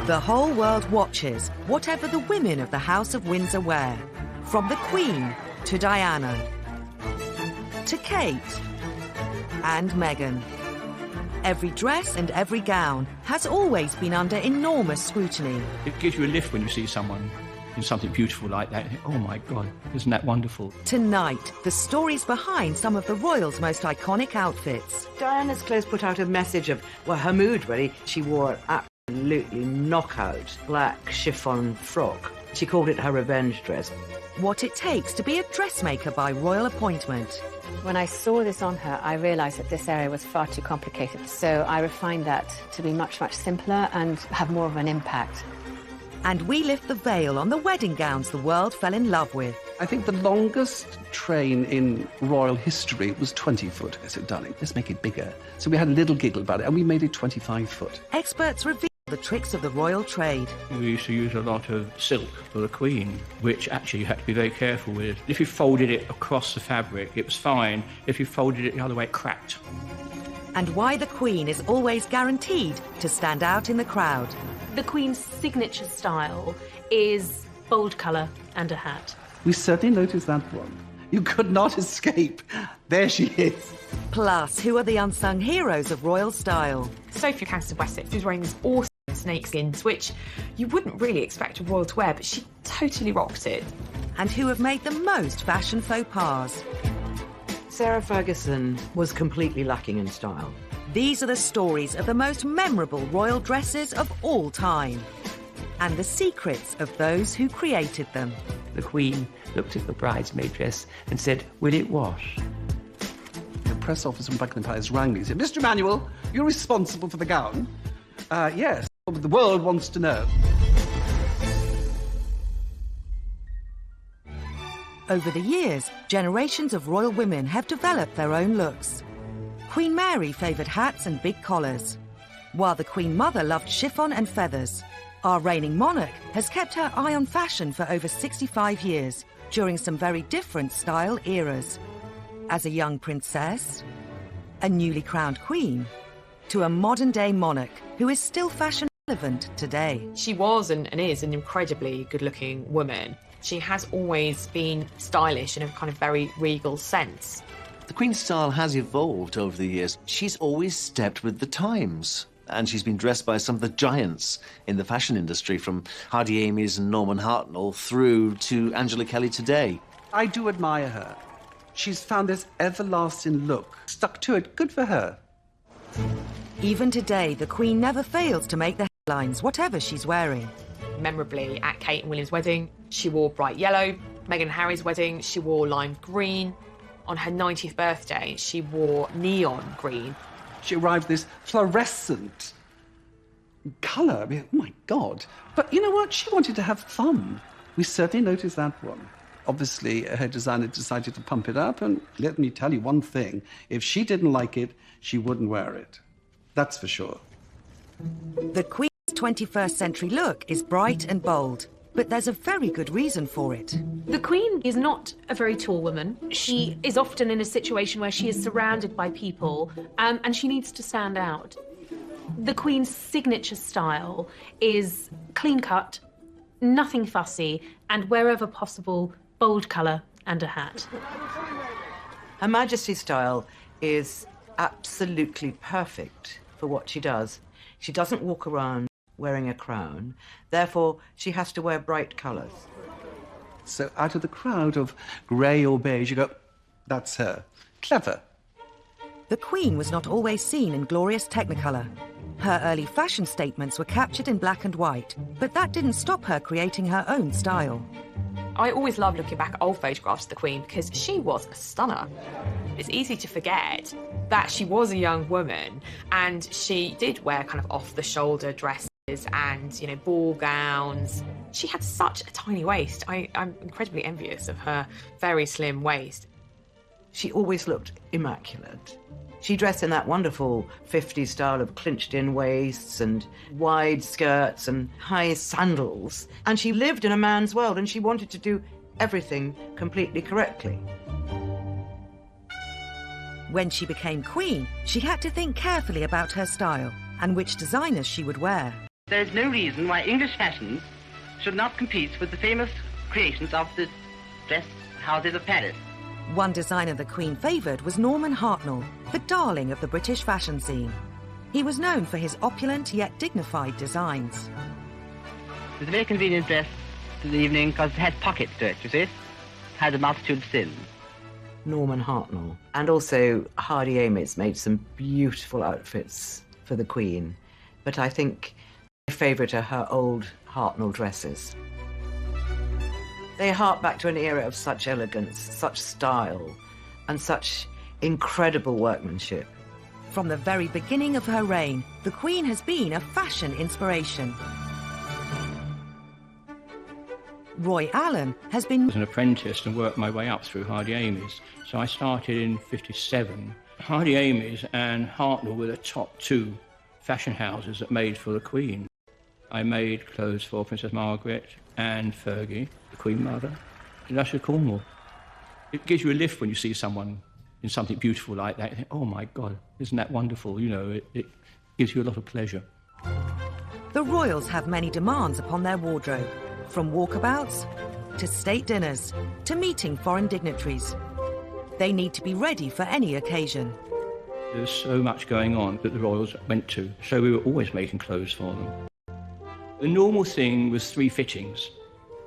The whole world watches whatever the women of the House of Windsor wear, from the Queen to Diana, to Kate and Meghan. Every dress and every gown has always been under enormous scrutiny. It gives you a lift when you see someone in something beautiful like that. Oh my God, isn't that wonderful? Tonight, the stories behind some of the royals' most iconic outfits. Diana's clothes put out a message of, well, her mood really. She wore an absolutely knockout black chiffon frock. She called it her revenge dress. What it takes to be a dressmaker by royal appointment. When I saw this on her, I realised that this area was far too complicated. So I refined that to be much, much simpler and have more of an impact. And we lift the veil on the wedding gowns the world fell in love with. I think the longest train in royal history was 20 foot. I said, darling, let's make it bigger. So we had a little giggle about it, and we made it 25 foot. Experts reveal the tricks of the royal trade. We used to use a lot of silk for the Queen, which actually you had to be very careful with. If you folded it across the fabric, it was fine. If you folded it the other way, it cracked. And why the Queen is always guaranteed to stand out in the crowd. The Queen's signature style is bold colour and a hat. We certainly noticed that one. You could not escape. There she is. Plus, who are the unsung heroes of royal style? Sophie Countess of Wessex was wearing these awesome snakeskins, which you wouldn't really expect a royal to wear, but she totally rocked it. And who have made the most fashion faux pas? Sarah Ferguson was completely lacking in style. These are the stories of the most memorable royal dresses of all time. And the secrets of those who created them. The Queen looked at the bridesmaid dress and said, "Will it wash?" The press officer from Buckingham Palace rang me and said, Mr. Emanuel, you're responsible for the gown? Yes, but the world wants to know. Over the years, generations of royal women have developed their own looks. Queen Mary favoured hats and big collars, while the Queen Mother loved chiffon and feathers. Our reigning monarch has kept her eye on fashion for over 65 years, during some very different style eras. As a young princess, a newly crowned queen, to a modern-day monarch who is still fashion relevant today. She was and is an incredibly good-looking woman. She has always been stylish in a kind of very regal sense. The Queen's style has evolved over the years. She's always stepped with the times. And she's been dressed by some of the giants in the fashion industry, from Hardy Amies and Norman Hartnell through to Angela Kelly today. I do admire her. She's found this everlasting look. Stuck to it. Good for her. Even today, the Queen never fails to make the headlines, whatever she's wearing. Memorably, at Kate and William's wedding, she wore bright yellow. Meghan and Harry's wedding, she wore lime green. On her 90th birthday, she wore neon green. She arrived this fluorescent colour. I mean, oh, my God. But you know what? She wanted to have fun. We certainly noticed that one. Obviously, her designer decided to pump it up, and let me tell you one thing. If she didn't like it, she wouldn't wear it. That's for sure. The Queen's 21st century look is bright and bold, but there's a very good reason for it. The Queen is not a very tall woman. She is often in a situation where she is surrounded by people, and she needs to stand out. The Queen's signature style is clean-cut, nothing fussy, and wherever possible, bold colour and a hat. Her Majesty's style is absolutely perfect for what she does. She doesn't walk around wearing a crown, therefore she has to wear bright colours. So out of the crowd of grey or beige, you go, that's her. Clever. The Queen was not always seen in glorious technicolor. Her early fashion statements were captured in black and white, but that didn't stop her creating her own style. I always love looking back at old photographs of the Queen because she was a stunner. It's easy to forget that she was a young woman and she did wear kind of off-the-shoulder dresses and, you know, ball gowns. She had such a tiny waist. I'm incredibly envious of her very slim waist. She always looked immaculate. She dressed in that wonderful 50s style of clinched-in waists and wide skirts and high sandals. And she lived in a man's world and she wanted to do everything completely correctly. When she became queen, she had to think carefully about her style and which designers she would wear. There is no reason why English fashions should not compete with the famous creations of the dress houses of Paris. One designer the Queen favoured was Norman Hartnell, the darling of the British fashion scene. He was known for his opulent yet dignified designs. It's a very convenient dress for the evening because it has pockets to it, you see. It has a multitude of sins. Norman Hartnell. And also Hardy Amies made some beautiful outfits for the Queen. But I think my favourite are her old Hartnell dresses. They hark back to an era of such elegance, such style, and such incredible workmanship. From the very beginning of her reign, the Queen has been a fashion inspiration. Roy Allen has been... I was an apprentice and worked my way up through Hardy Amies. So I started in 57. Hardy Amies and Hartnell were the top two fashion houses that made for the Queen. I made clothes for Princess Margaret and Fergie, the Queen Mother, in Usher Cornwall. It gives you a lift when you see someone in something beautiful like that. You think, oh my God, isn't that wonderful? You know, it gives you a lot of pleasure. The royals have many demands upon their wardrobe, from walkabouts to state dinners to meeting foreign dignitaries. They need to be ready for any occasion. There's so much going on that the royals went to, so we were always making clothes for them. The normal thing was 3 fittings.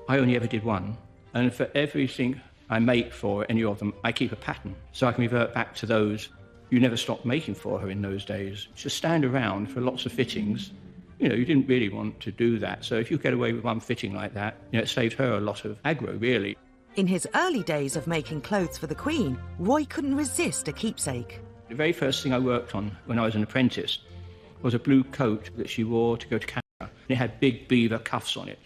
I only ever did 1. And for everything I make for any of them, I keep a pattern. So I can revert back to those you never stopped making for her in those days. Just stand around for lots of fittings. You know, you didn't really want to do that. So if you get away with 1 fitting like that, you know, it saved her a lot of aggro, really. In his early days of making clothes for the Queen, Roy couldn't resist a keepsake. The very first thing I worked on when I was an apprentice was a blue coat that she wore to go to Canada. And it had big beaver cuffs on it.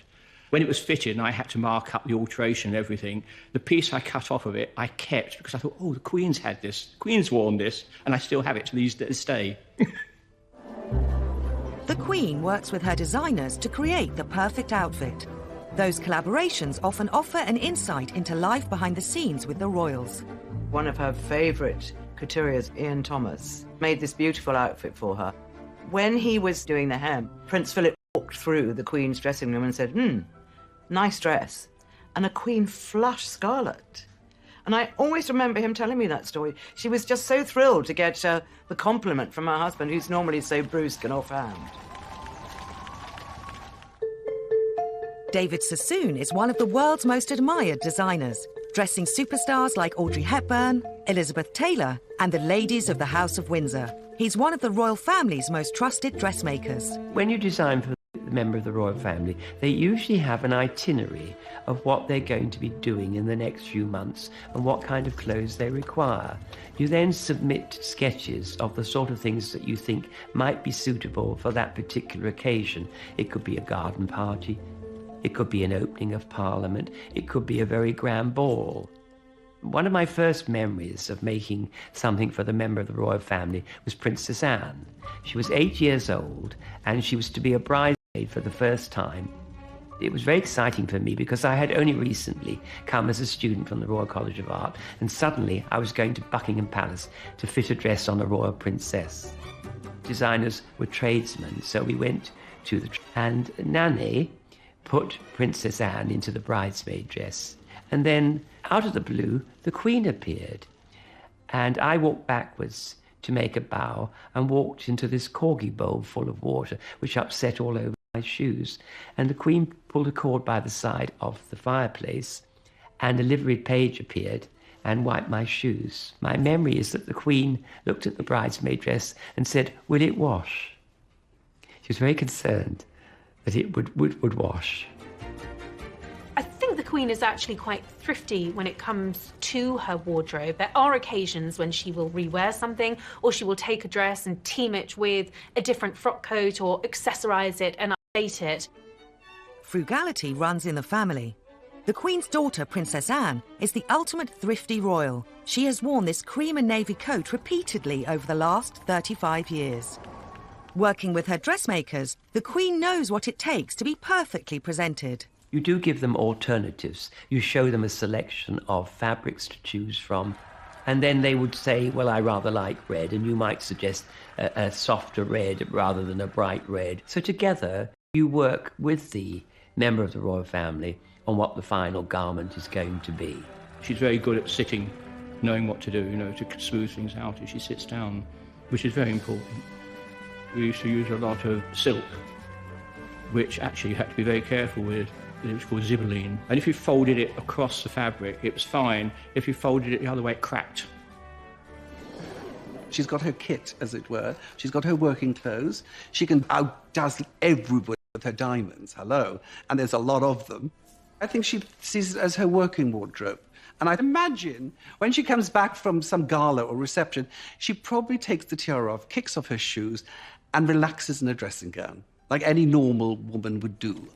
When it was fitted and I had to mark up the alteration and everything, the piece I cut off of it, I kept because I thought, oh, the Queen's had this, the Queen's worn this, and I still have it to this day. The Queen works with her designers to create the perfect outfit. Those collaborations often offer an insight into life behind the scenes with the royals. One of her favourite couturiers, Ian Thomas, made this beautiful outfit for her. When he was doing the hem, Prince Philip walked through the Queen's dressing room and said, nice dress. And a Queen flushed scarlet. And I always remember him telling me that story. She was just so thrilled to get the compliment from her husband, who's normally so brusque and offhand. David Sassoon is one of the world's most admired designers, dressing superstars like Audrey Hepburn, Elizabeth Taylor, and the ladies of the House of Windsor. He's one of the royal family's most trusted dressmakers. When you design for a member of the royal family, they usually have an itinerary of what they're going to be doing in the next few months and what kind of clothes they require. You then submit sketches of the sort of things that you think might be suitable for that particular occasion. It could be a garden party, it could be an opening of Parliament, it could be a very grand ball. One of my first memories of making something for the member of the royal family was Princess Anne. She was 8 years old and she was to be a bridesmaid for the first time. It was very exciting for me because I had only recently come as a student from the Royal College of Art, and suddenly I was going to Buckingham Palace to fit a dress on a royal princess. Designers were tradesmen, so we went to and Nanny put Princess Anne into the bridesmaid dress. And then, out of the blue, the Queen appeared. And I walked backwards to make a bow and walked into this corgi bowl full of water, which upset all over my shoes. And the Queen pulled a cord by the side of the fireplace, and a liveried page appeared and wiped my shoes. My memory is that the Queen looked at the bridesmaid dress and said, "Will it wash?" She was very concerned that it would wash. I think the Queen is actually quite thrifty when it comes to her wardrobe. There are occasions when she will rewear something, or she will take a dress and team it with a different frock coat or accessorise it and update it. Frugality runs in the family. The Queen's daughter, Princess Anne, is the ultimate thrifty royal. She has worn this cream and navy coat repeatedly over the last 35 years. Working with her dressmakers, the Queen knows what it takes to be perfectly presented. You do give them alternatives. You show them a selection of fabrics to choose from, and then they would say, well, I rather like red, and you might suggest a softer red rather than a bright red. So together, You work with the member of the royal family on what the final garment is going to be. She's very good at sitting, knowing what to do, to smooth things out as she sits down, which is very important. We used to use a lot of silk, which actually you had to be very careful with. It was called zibeline. And if you folded it across the fabric, it was fine. If you folded it the other way, it cracked. She's got her kit, as it were. She's got her working clothes. She can outdazzle everybody with her diamonds, hello, and there's a lot of them. I think she sees it as her working wardrobe. And I'd imagine when she comes back from some gala or reception, she probably takes the tiara off, kicks off her shoes, and relaxes in a dressing gown, like any normal woman would do.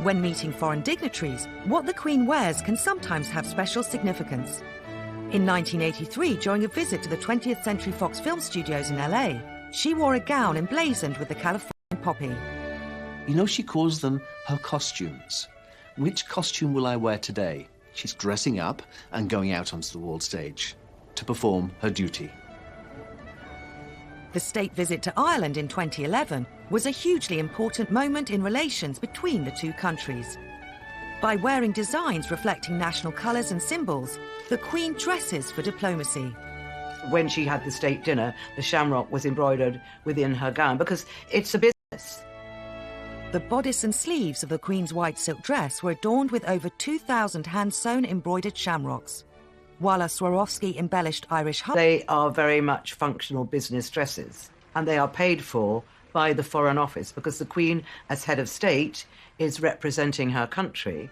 When meeting foreign dignitaries, what the Queen wears can sometimes have special significance. In 1983, during a visit to the 20th Century Fox Film Studios in LA, she wore a gown emblazoned with the Californian poppy. She calls them her costumes. Which costume will I wear today? She's dressing up and going out onto the world stage to perform her duty. The state visit to Ireland in 2011 was a hugely important moment in relations between the two countries. By wearing designs reflecting national colours and symbols, the Queen dresses for diplomacy. When she had the state dinner, the shamrock was embroidered within her gown because it's a business. The bodice and sleeves of the Queen's white silk dress were adorned with over 2,000 hand-sewn embroidered shamrocks, while a Swarovski-embellished Irish harp. They are very much functional business dresses, and they are paid for by the Foreign Office because the Queen, as head of state, is representing her country,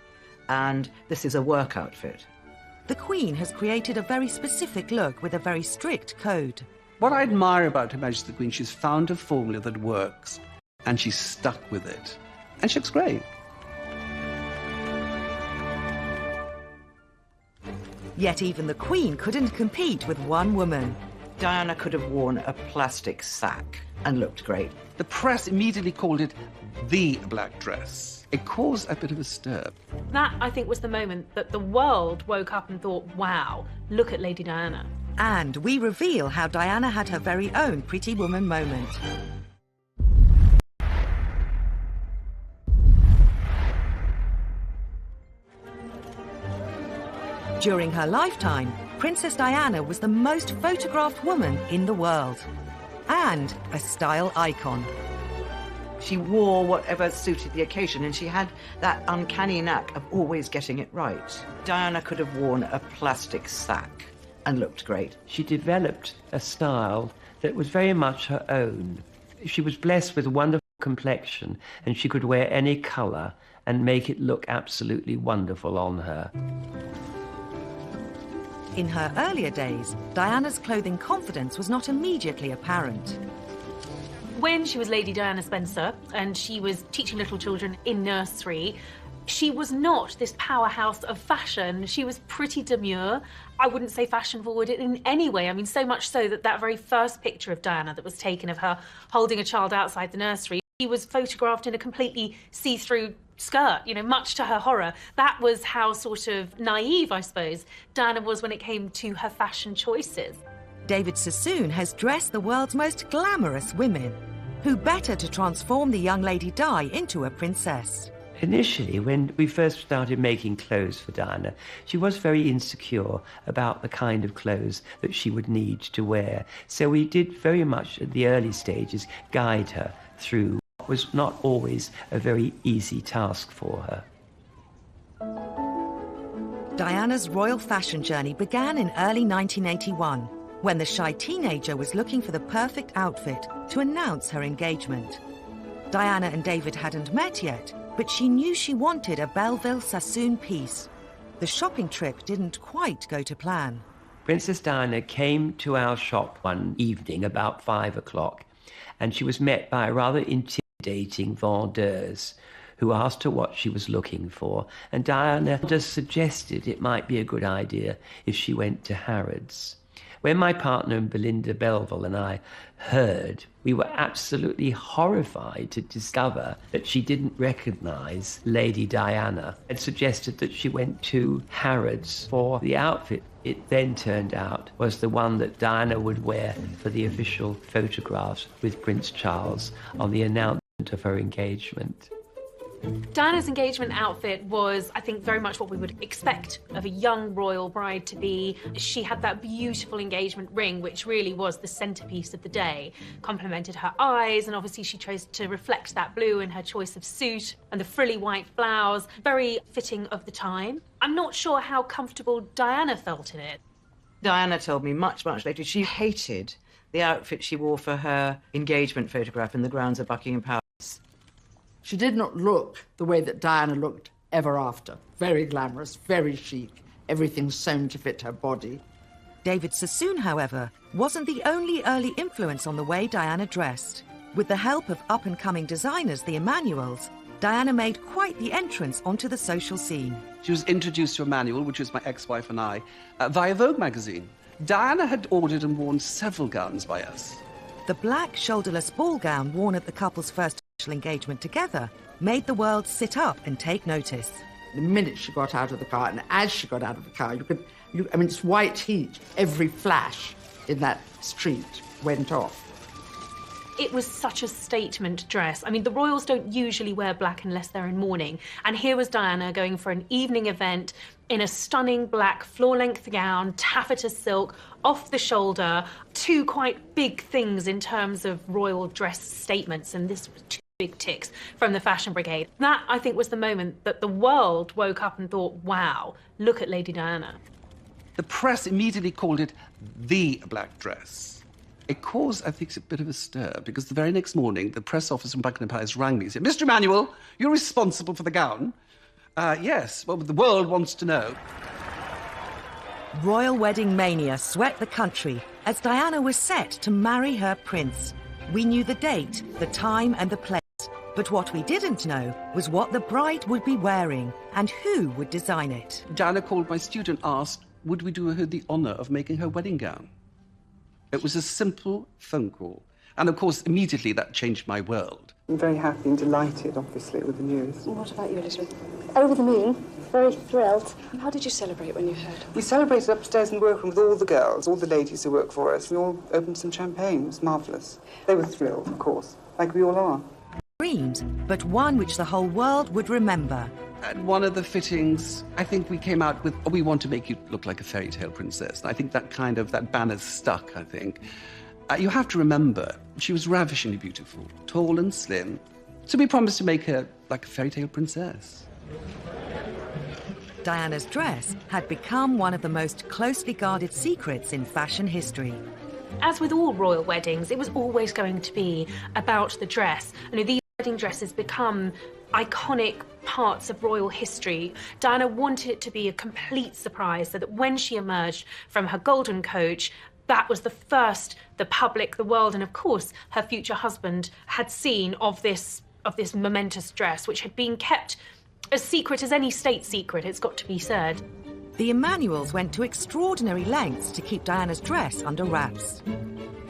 and this is a work outfit. The Queen has created a very specific look with a very strict code. What I admire about Her Majesty the Queen, she's found a formula that works, and she's stuck with it. And she looks great. Yet even the Queen couldn't compete with one woman. Diana could have worn a plastic sack and looked great. The press immediately called it the black dress. It caused a bit of a stir. That, I think, was the moment that the world woke up and thought, wow, look at Lady Diana. And we reveal how Diana had her very own Pretty Woman moment. During her lifetime, Princess Diana was the most photographed woman in the world, and a style icon. She wore whatever suited the occasion, and she had that uncanny knack of always getting it right. Diana could have worn a plastic sack and looked great. She developed a style that was very much her own. She was blessed with a wonderful complexion, and she could wear any colour and make it look absolutely wonderful on her. In her earlier days, Diana's clothing confidence was not immediately apparent. When she was Lady Diana Spencer and she was teaching little children in nursery, she was not this powerhouse of fashion. She was pretty demure. I wouldn't say fashion forward in any way. I mean, so much so that that very first picture of Diana that was taken of her holding a child outside the nursery, she was photographed in a completely see-through skirt, much to her horror. That was how sort of naive, I suppose, Diana was when it came to her fashion choices. David Sassoon has dressed the world's most glamorous women. Who better to transform the young Lady Di into a princess? Initially, when we first started making clothes for Diana, she was very insecure about the kind of clothes that she would need to wear. So we did very much at the early stages guide her through what was not always a very easy task for her. Diana's royal fashion journey began in early 1981, when the shy teenager was looking for the perfect outfit to announce her engagement. Diana and David hadn't met yet, but she knew she wanted a Belleville Sassoon piece. The shopping trip didn't quite go to plan. Princess Diana came to our shop one evening about 5 o'clock, and she was met by a rather intimidating vendeuse who asked her what she was looking for, and Diana just suggested it might be a good idea if she went to Harrods. When my partner Belinda Belleville and I heard, we were absolutely horrified to discover that she didn't recognise Lady Diana and suggested that she went to Harrods for the outfit. It then turned out was the one that Diana would wear for the official photographs with Prince Charles on the announcement of her engagement. Diana's engagement outfit was, I think, very much what we would expect of a young royal bride to be. She had that beautiful engagement ring, which really was the centerpiece of the day, complemented her eyes, and obviously she chose to reflect that blue in her choice of suit and the frilly white blouse, very fitting of the time. I'm not sure how comfortable Diana felt in it. Diana told me much, much later she hated the outfit she wore for her engagement photograph in the grounds of Buckingham Palace. She did not look the way that Diana looked ever after. Very glamorous, very chic, everything sewn to fit her body. David Sassoon, however, wasn't the only early influence on the way Diana dressed. With the help of up-and-coming designers, the Emmanuels, Diana made quite the entrance onto the social scene. She was introduced to Emmanuel, which was my ex-wife and I, via Vogue magazine. Diana had ordered and worn several gowns by us. The black shoulderless ball gown worn at the couple's first engagement together made the world sit up and take notice. The minute she got out of the car, and as she got out of the car, I mean, it's white heat. Every flash in that street went off. It was such a statement dress. I mean, the royals don't usually wear black unless they're in mourning. And here was Diana going for an evening event in a stunning black floor-length gown, taffeta silk, off the shoulder, two quite big things in terms of royal dress statements, and this was two big ticks from the fashion brigade. That, I think, was the moment that the world woke up and thought, wow, look at Lady Diana. The press immediately called it the black dress. It caused, I think, a bit of a stir, because the very next morning, the press office from Buckingham Palace rang me and said, Mr. Emmanuel, you're responsible for the gown. Yes, well, the world wants to know. Royal wedding mania swept the country as Diana was set to marry her prince. We knew the date, the time and the place, but what we didn't know was what the bride would be wearing and who would design it. Diana called my studio and asked, would we do her the honour of making her wedding gown? It was a simple phone call. And of course, immediately that changed my world. I'm very happy and delighted, obviously, with the news. And what about you, Elizabeth? Over the moon, very thrilled. And how did you celebrate when you heard? We celebrated upstairs in the workroom with all the girls, all the ladies who work for us. We all opened some champagne. It was marvellous. They were thrilled, of course, like we all are. Dreams, but one which the whole world would remember. At one of the fittings, I think we came out with, oh, we want to make you look like a fairy tale princess. And I think that banner stuck, I think. You have to remember, she was ravishingly beautiful, tall and slim. So we promised to make her like a fairy tale princess. Diana's dress had become one of the most closely guarded secrets in fashion history. As with all royal weddings, it was always going to be about the dress. You know, these wedding dresses become iconic parts of royal history. Diana wanted it to be a complete surprise so that when she emerged from her golden coach, that was the first the public, the world, and of course her future husband had seen of this momentous dress, which had been kept as secret as any state secret, it's got to be said. The Emmanuels went to extraordinary lengths to keep Diana's dress under wraps.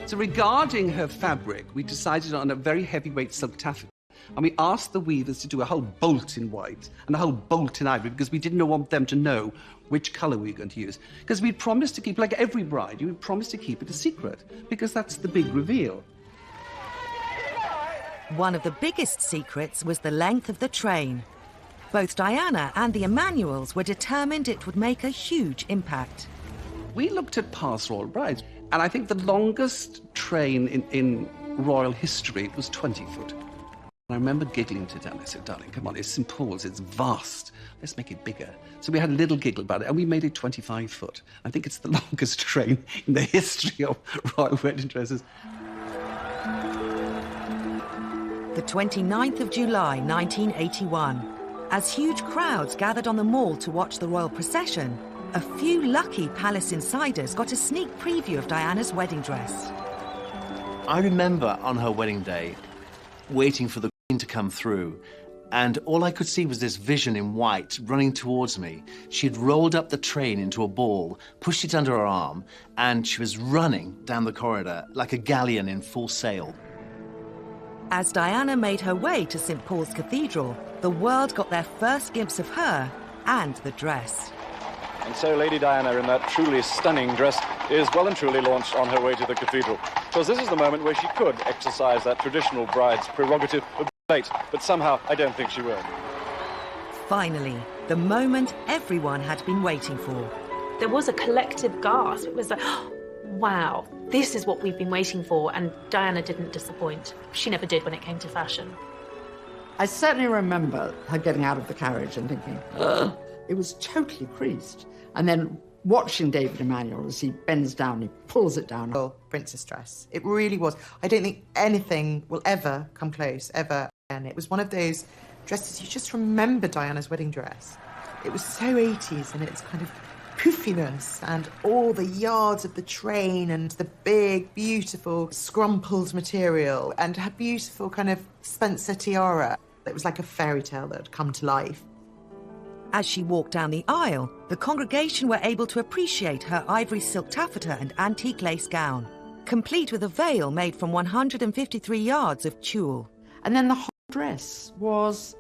So regarding her fabric, we decided on a very heavyweight silk taffeta. And we asked the weavers to do a whole bolt in white and a whole bolt in ivory because we didn't want them to know which colour we were going to use. Because we'd promised to keep, like every bride, you would promise to keep it a secret because that's the big reveal. One of the biggest secrets was the length of the train. Both Diana and the Emmanuels were determined it would make a huge impact. We looked at past royal brides, and I think the longest train in royal history was 20 foot. I remember giggling to Dan. I said, darling, come on, it's St. Paul's, it's vast. Let's make it bigger. So we had a little giggle about it, and we made it 25 foot. I think it's the longest train in the history of royal wedding dresses. The 29th of July, 1981. As huge crowds gathered on the Mall to watch the royal procession, a few lucky palace insiders got a sneak preview of Diana's wedding dress. I remember on her wedding day, waiting for the Queen to come through, and all I could see was this vision in white running towards me. She had rolled up the train into a ball, pushed it under her arm, and she was running down the corridor like a galleon in full sail. As Diana made her way to St. Paul's Cathedral, the world got their first glimpse of her and the dress. And so Lady Diana, in that truly stunning dress, is well and truly launched on her way to the cathedral. Because this is the moment where she could exercise that traditional bride's prerogative of late, but somehow I don't think she will. Finally, the moment everyone had been waiting for. There was a collective gasp. It was like, oh, wow, this is what we've been waiting for. And Diana didn't disappoint. She never did when it came to fashion. I certainly remember her getting out of the carriage and thinking, ugh, it was totally creased. And then watching David Emanuel as he bends down, he pulls it down. Oh, princess dress. It really was. I don't think anything will ever come close, ever. And it was one of those dresses, you just remember Diana's wedding dress. It was so 80s, and it's kind of poofiness and all the yards of the train and the big, beautiful, scrumpled material and her beautiful kind of Spencer tiara. It was like a fairy tale that had come to life. As she walked down the aisle, the congregation were able to appreciate her ivory silk taffeta and antique lace gown, complete with a veil made from 153 yards of tulle. And then the whole dress was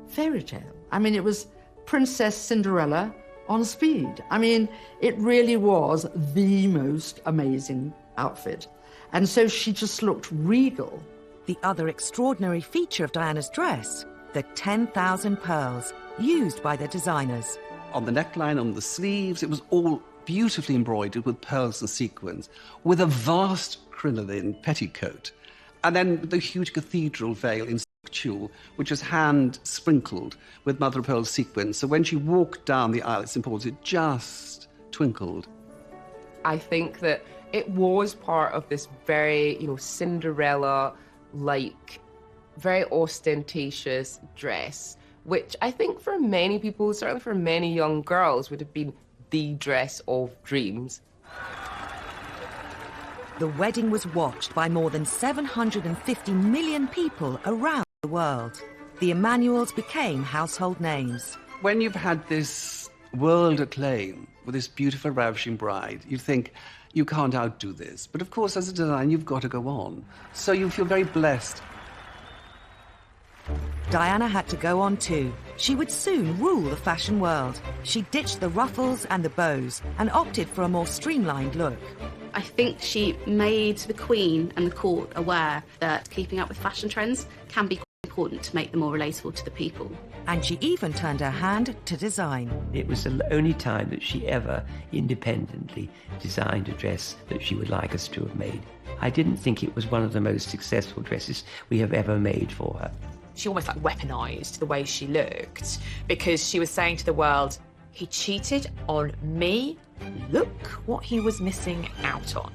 fairy tale. I mean, it was Princess Cinderella on speed. I mean, it really was the most amazing outfit. And so she just looked regal. The other extraordinary feature of Diana's dress, the 10,000 pearls used by the designers. On the neckline, on the sleeves, it was all beautifully embroidered with pearls and sequins, with a vast crinoline petticoat, and then the huge cathedral veil in tulle, which was hand-sprinkled with mother-of-pearl sequins. So when she walked down the aisle at St. Paul's, it just twinkled. I think that it was part of this very, Cinderella-like, very ostentatious dress, which I think for many people, certainly for many young girls, would have been the dress of dreams. The wedding was watched by more than 750 million people around the world. The Emanuels became household names. When you've had this world acclaim with this beautiful, ravishing bride, you think, you can't outdo this. But of course, as a designer, you've got to go on. So you feel very blessed. Diana had to go on too. She would soon rule the fashion world. She ditched the ruffles and the bows and opted for a more streamlined look. I think she made the Queen and the court aware that keeping up with fashion trends can be quite important to make them more relatable to the people. And she even turned her hand to design. It was the only time that she ever independently designed a dress that she would like us to have made. I didn't think it was one of the most successful dresses we have ever made for her. She almost weaponized the way she looked because she was saying to the world, he cheated on me. Look what he was missing out on.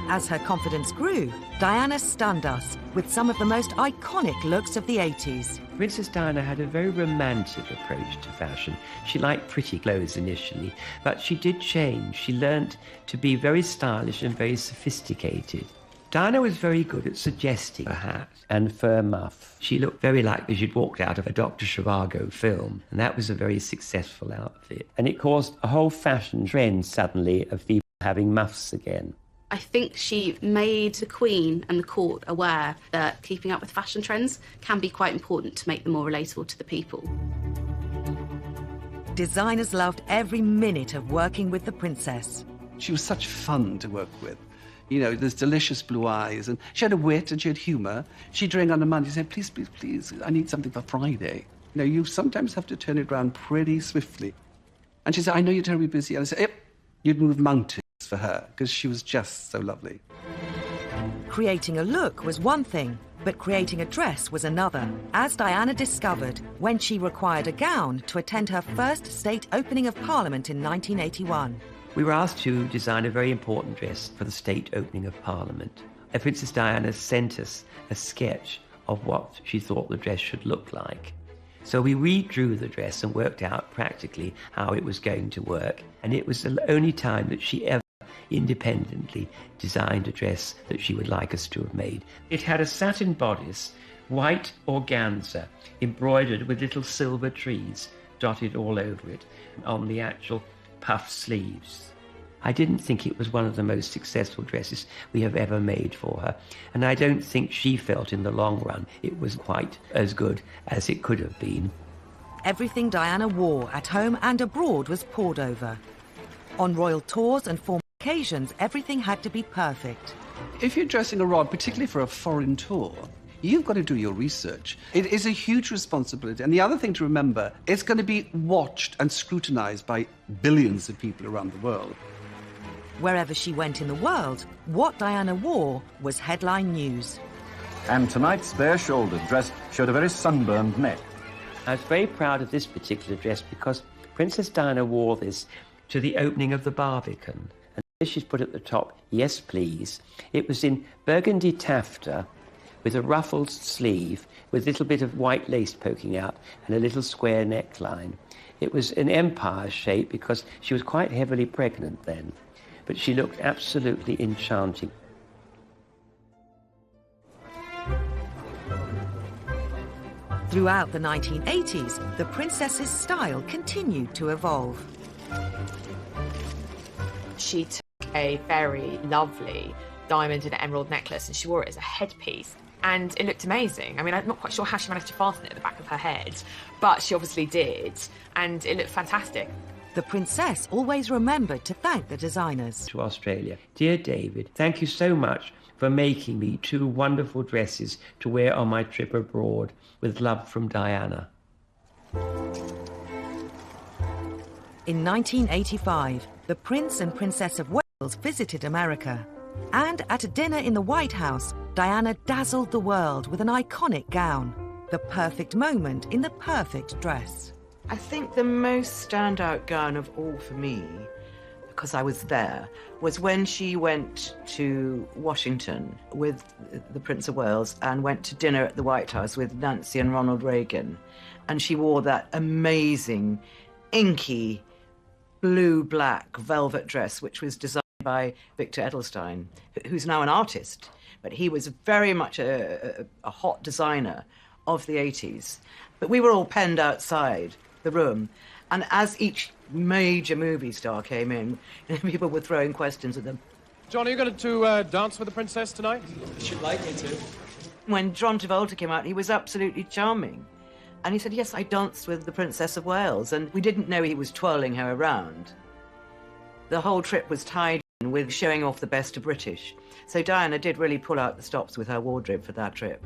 As her confidence grew, Diana stunned us with some of the most iconic looks of the 80s. Princess Diana had a very romantic approach to fashion. She liked pretty clothes initially, but she did change. She learnt to be very stylish and very sophisticated. Diana was very good at suggesting a hat and fur muff. She looked very like she'd walked out of a Dr. Zhivago film, and that was a very successful outfit. And it caused a whole fashion trend suddenly of people having muffs again. I think she made the Queen and the court aware that keeping up with fashion trends can be quite important to make them more relatable to the people. Designers loved every minute of working with the princess. She was such fun to work with. You know, there's delicious blue eyes, and she had a wit and she had humour. She'd ring on a Monday and say, please, please, please, I need something for Friday. You know, you sometimes have to turn it around pretty swiftly. And she said, I know you're terribly busy. And I said, yep, you'd move mountains for her, because she was just so lovely. Creating a look was one thing, but creating a dress was another, as Diana discovered when she required a gown to attend her first state opening of Parliament in 1981. We were asked to design a very important dress for the state opening of Parliament. Princess Diana sent us a sketch of what she thought the dress should look like. So we redrew the dress and worked out practically how it was going to work. And it was the only time that she ever independently designed a dress that she would like us to have made. It had a satin bodice, white organza, embroidered with little silver trees dotted all over it, on the actual puff sleeves. I didn't think it was one of the most successful dresses we have ever made for her, and I don't think she felt in the long run it was quite as good as it could have been. Everything Diana wore at home and abroad was pored over. On royal tours and formal occasions, everything had to be perfect. If you're dressing a royal, particularly for a foreign tour, you've got to do your research. It is a huge responsibility. And the other thing to remember, it's going to be watched and scrutinized by billions of people around the world. Wherever she went in the world, what Diana wore was headline news. And tonight's bare-shouldered dress showed a very sunburned neck. I was very proud of this particular dress because Princess Diana wore this to the opening of the Barbican. And she's put at the top, "Yes, please." It was in burgundy taffeta with a ruffled sleeve with a little bit of white lace poking out and a little square neckline. It was an empire shape because she was quite heavily pregnant then, but she looked absolutely enchanting. Throughout the 1980s, the princess's style continued to evolve. She took a very lovely diamond and emerald necklace and she wore it as a headpiece. And it looked amazing. I mean, I'm not quite sure how she managed to fasten it at the back of her head, but she obviously did, and it looked fantastic. The princess always remembered to thank the designers. To Australia. Dear David, thank you so much for making me 2 wonderful dresses to wear on my trip abroad. With love, from Diana. In 1985, the Prince and Princess of Wales visited America. And at a dinner in the White House, Diana dazzled the world with an iconic gown. The perfect moment in the perfect dress. I think the most standout gown of all for me, because I was there, was when she went to Washington with the Prince of Wales and went to dinner at the White House with Nancy and Ronald Reagan. And she wore that amazing, inky, blue-black velvet dress, which was designed by Victor Edelstein, who's now an artist. But he was very much a hot designer of the 80s. But we were all penned outside the room. And as each major movie star came in, people were throwing questions at them. John, are you going to dance with the princess tonight? She'd like me to. When John Travolta came out, he was absolutely charming. And he said, yes, I danced with the Princess of Wales. And we didn't know he was twirling her around. The whole trip was tied in with showing off the best of British. So Diana did really pull out the stops with her wardrobe for that trip.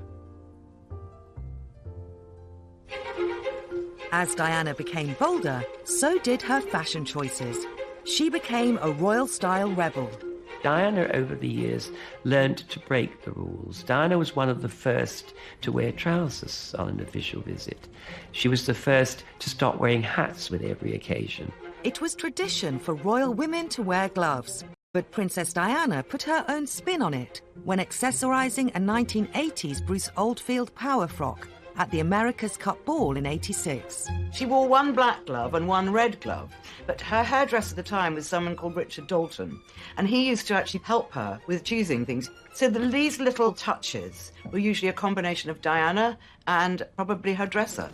As Diana became bolder, so did her fashion choices. She became a royal-style rebel. Diana, over the years, learned to break the rules. Diana was one of the first to wear trousers on an official visit. She was the first to stop wearing hats with every occasion. It was tradition for royal women to wear gloves, but Princess Diana put her own spin on it when accessorizing a 1980s Bruce Oldfield power frock at the America's Cup ball in '86. She wore one black glove and one red glove, but her hairdresser at the time was someone called Richard Dalton, and he used to actually help her with choosing things. So these little touches were usually a combination of Diana and probably her dresser.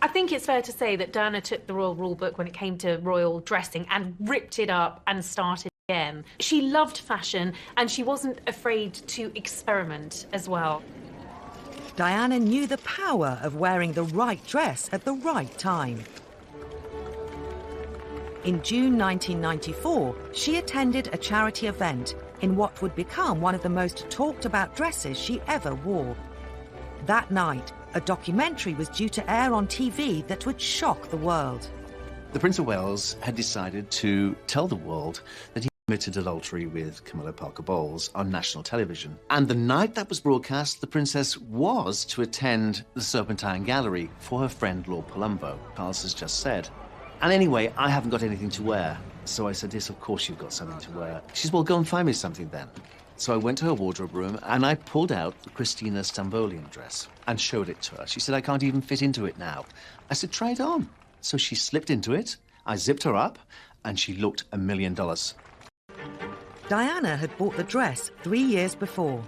I think it's fair to say that Diana took the royal rule book when it came to royal dressing and ripped it up and started again. She loved fashion and she wasn't afraid to experiment as well. Diana knew the power of wearing the right dress at the right time. In June 1994, she attended a charity event in what would become one of the most talked-about dresses she ever wore. That night, a documentary was due to air on TV that would shock the world. The Prince of Wales had decided to tell the world that he committed adultery with Camilla Parker Bowles on national television. And the night that was broadcast, the princess was to attend the Serpentine Gallery for her friend Lord Palumbo, Carlos has just said. And anyway, I haven't got anything to wear. So I said, yes, of course you've got something to wear. She said, well, go and find me something then. So I went to her wardrobe room and I pulled out the Christina Stambolian dress and showed it to her. She said, I can't even fit into it now. I said, try it on. So she slipped into it, I zipped her up, and she looked $1 million. Diana had bought the dress 3 years before.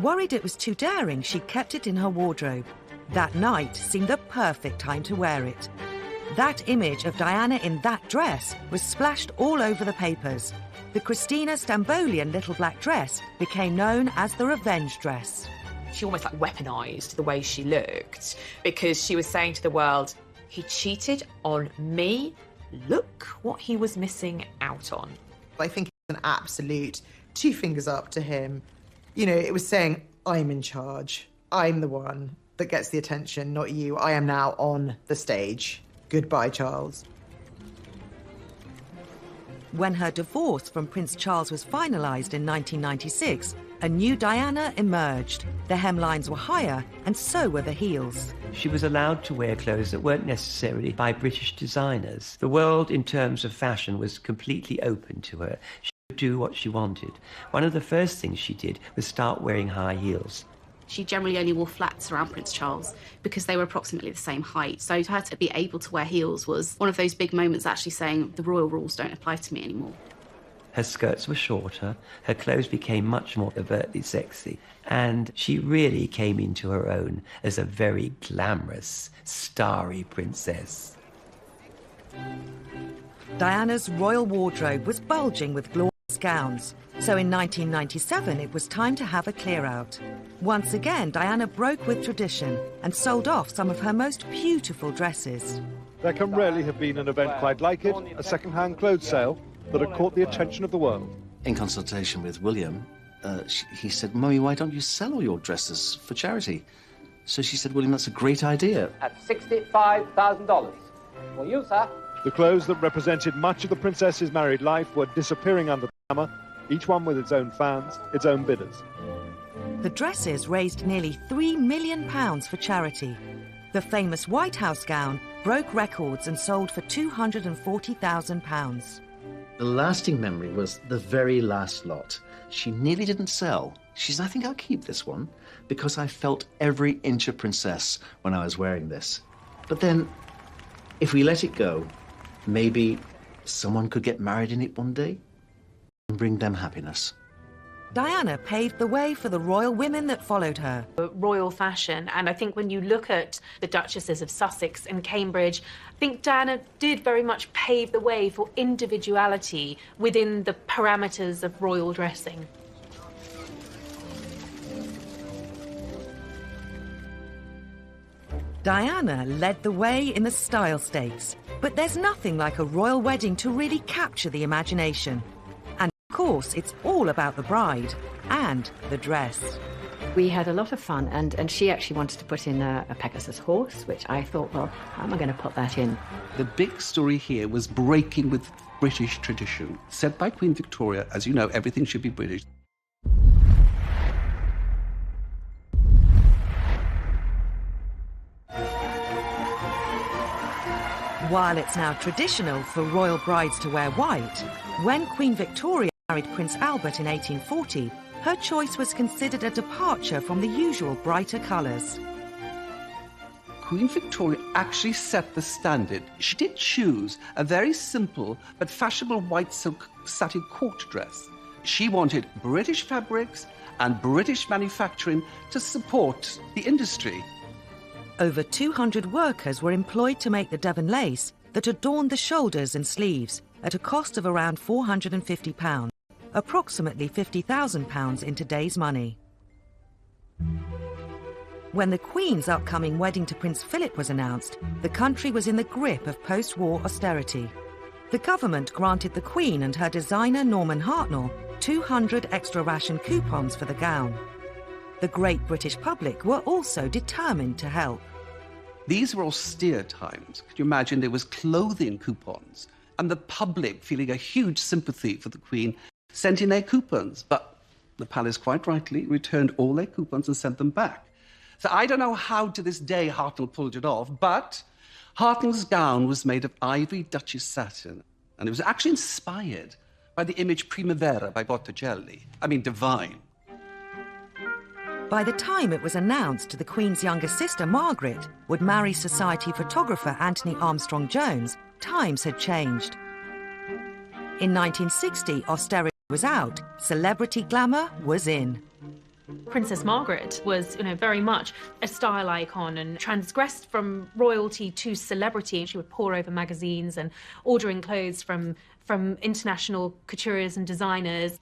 Worried it was too daring, she kept it in her wardrobe. That night seemed the perfect time to wear it. That image of Diana in that dress was splashed all over the papers. The Christina Stambolian little black dress became known as the revenge dress. She almost like weaponized the way she looked because she was saying to the world, he cheated on me. Look what he was missing out on. I think an absolute 2 fingers up to him. You know, it was saying, I'm in charge. I'm the one that gets the attention, not you. I am now on the stage. Goodbye, Charles. When her divorce from Prince Charles was finalised in 1996, a new Diana emerged. The hemlines were higher, and so were the heels. She was allowed to wear clothes that weren't necessarily by British designers. The world, in terms of fashion, was completely open to her. She could do what she wanted. One of the first things she did was start wearing high heels. She generally only wore flats around Prince Charles because they were approximately the same height. So for her to be able to wear heels was one of those big moments actually saying the royal rules don't apply to me anymore. Her skirts were shorter, her clothes became much more overtly sexy, and she really came into her own as a very glamorous, starry princess. Diana's royal wardrobe was bulging with glorious gowns, so in 1997 it was time to have a clear-out. Once again, Diana broke with tradition and sold off some of her most beautiful dresses. There can rarely have been an event quite like it, a second-hand clothes sale that had caught the attention of the world. In consultation with William, he said, Mummy, why don't you sell all your dresses for charity? So she said, William, that's a great idea. At $65,000. For you, sir. The clothes that represented much of the princess's married life were disappearing under the hammer, each one with its own fans, its own bidders. The dresses raised nearly £3 million for charity. The famous White House gown broke records and sold for £240,000. The lasting memory was the very last lot. She nearly didn't sell. She said, I think I'll keep this one because I felt every inch a princess when I was wearing this. But then, if we let it go, maybe someone could get married in it one day and bring them happiness. Diana paved the way for the royal women that followed her. Royal fashion, and I think when you look at the Duchesses of Sussex and Cambridge, I think Diana did very much pave the way for individuality within the parameters of royal dressing. Diana led the way in the style stakes, but there's nothing like a royal wedding to really capture the imagination. And of course, it's all about the bride and the dress. We had a lot of fun, and she actually wanted to put in a Pegasus horse, which I thought, well, how am I going to put that in? The big story here was breaking with British tradition. Said by Queen Victoria, as you know, everything should be British. While it's now traditional for royal brides to wear white, when Queen Victoria married Prince Albert in 1840, her choice was considered a departure from the usual brighter colours. Queen Victoria actually set the standard. She did choose a very simple but fashionable white silk satin court dress. She wanted British fabrics and British manufacturing to support the industry. Over 200 workers were employed to make the Devon lace that adorned the shoulders and sleeves at a cost of around £450, approximately £50,000 in today's money. When the Queen's upcoming wedding to Prince Philip was announced, the country was in the grip of post-war austerity. The government granted the Queen and her designer Norman Hartnell 200 extra ration coupons for the gown. The great British public were also determined to help. These were austere times. Could you imagine there was clothing coupons and the public feeling a huge sympathy for the Queen sent in their coupons, but the palace quite rightly returned all their coupons and sent them back. So I don't know how to this day Hartnell pulled it off, but Hartnell's gown was made of ivory Duchess satin, and it was actually inspired by the image Primavera by Botticelli. I mean, divine. By the time it was announced the Queen's younger sister, Margaret, would marry society photographer Anthony Armstrong-Jones, times had changed. In 1960, austerity was out, celebrity glamour was in. Princess Margaret was, very much a style icon and transgressed from royalty to celebrity. She would pore over magazines and ordering clothes from international couturiers and designers.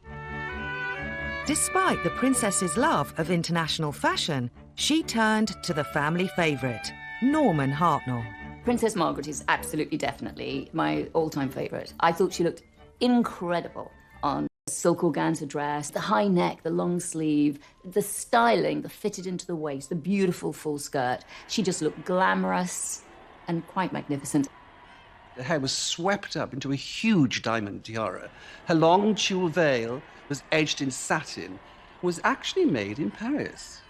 Despite the princess's love of international fashion, she turned to the family favourite, Norman Hartnell. Princess Margaret is absolutely definitely my all-time favourite. I thought she looked incredible. on a silk organza dress, the high neck, the long sleeve, the styling, the fitted into the waist, the beautiful full skirt. She just looked glamorous and quite magnificent. The hair was swept up into a huge diamond tiara. Her long tulle veil was edged in satin, was actually made in Paris.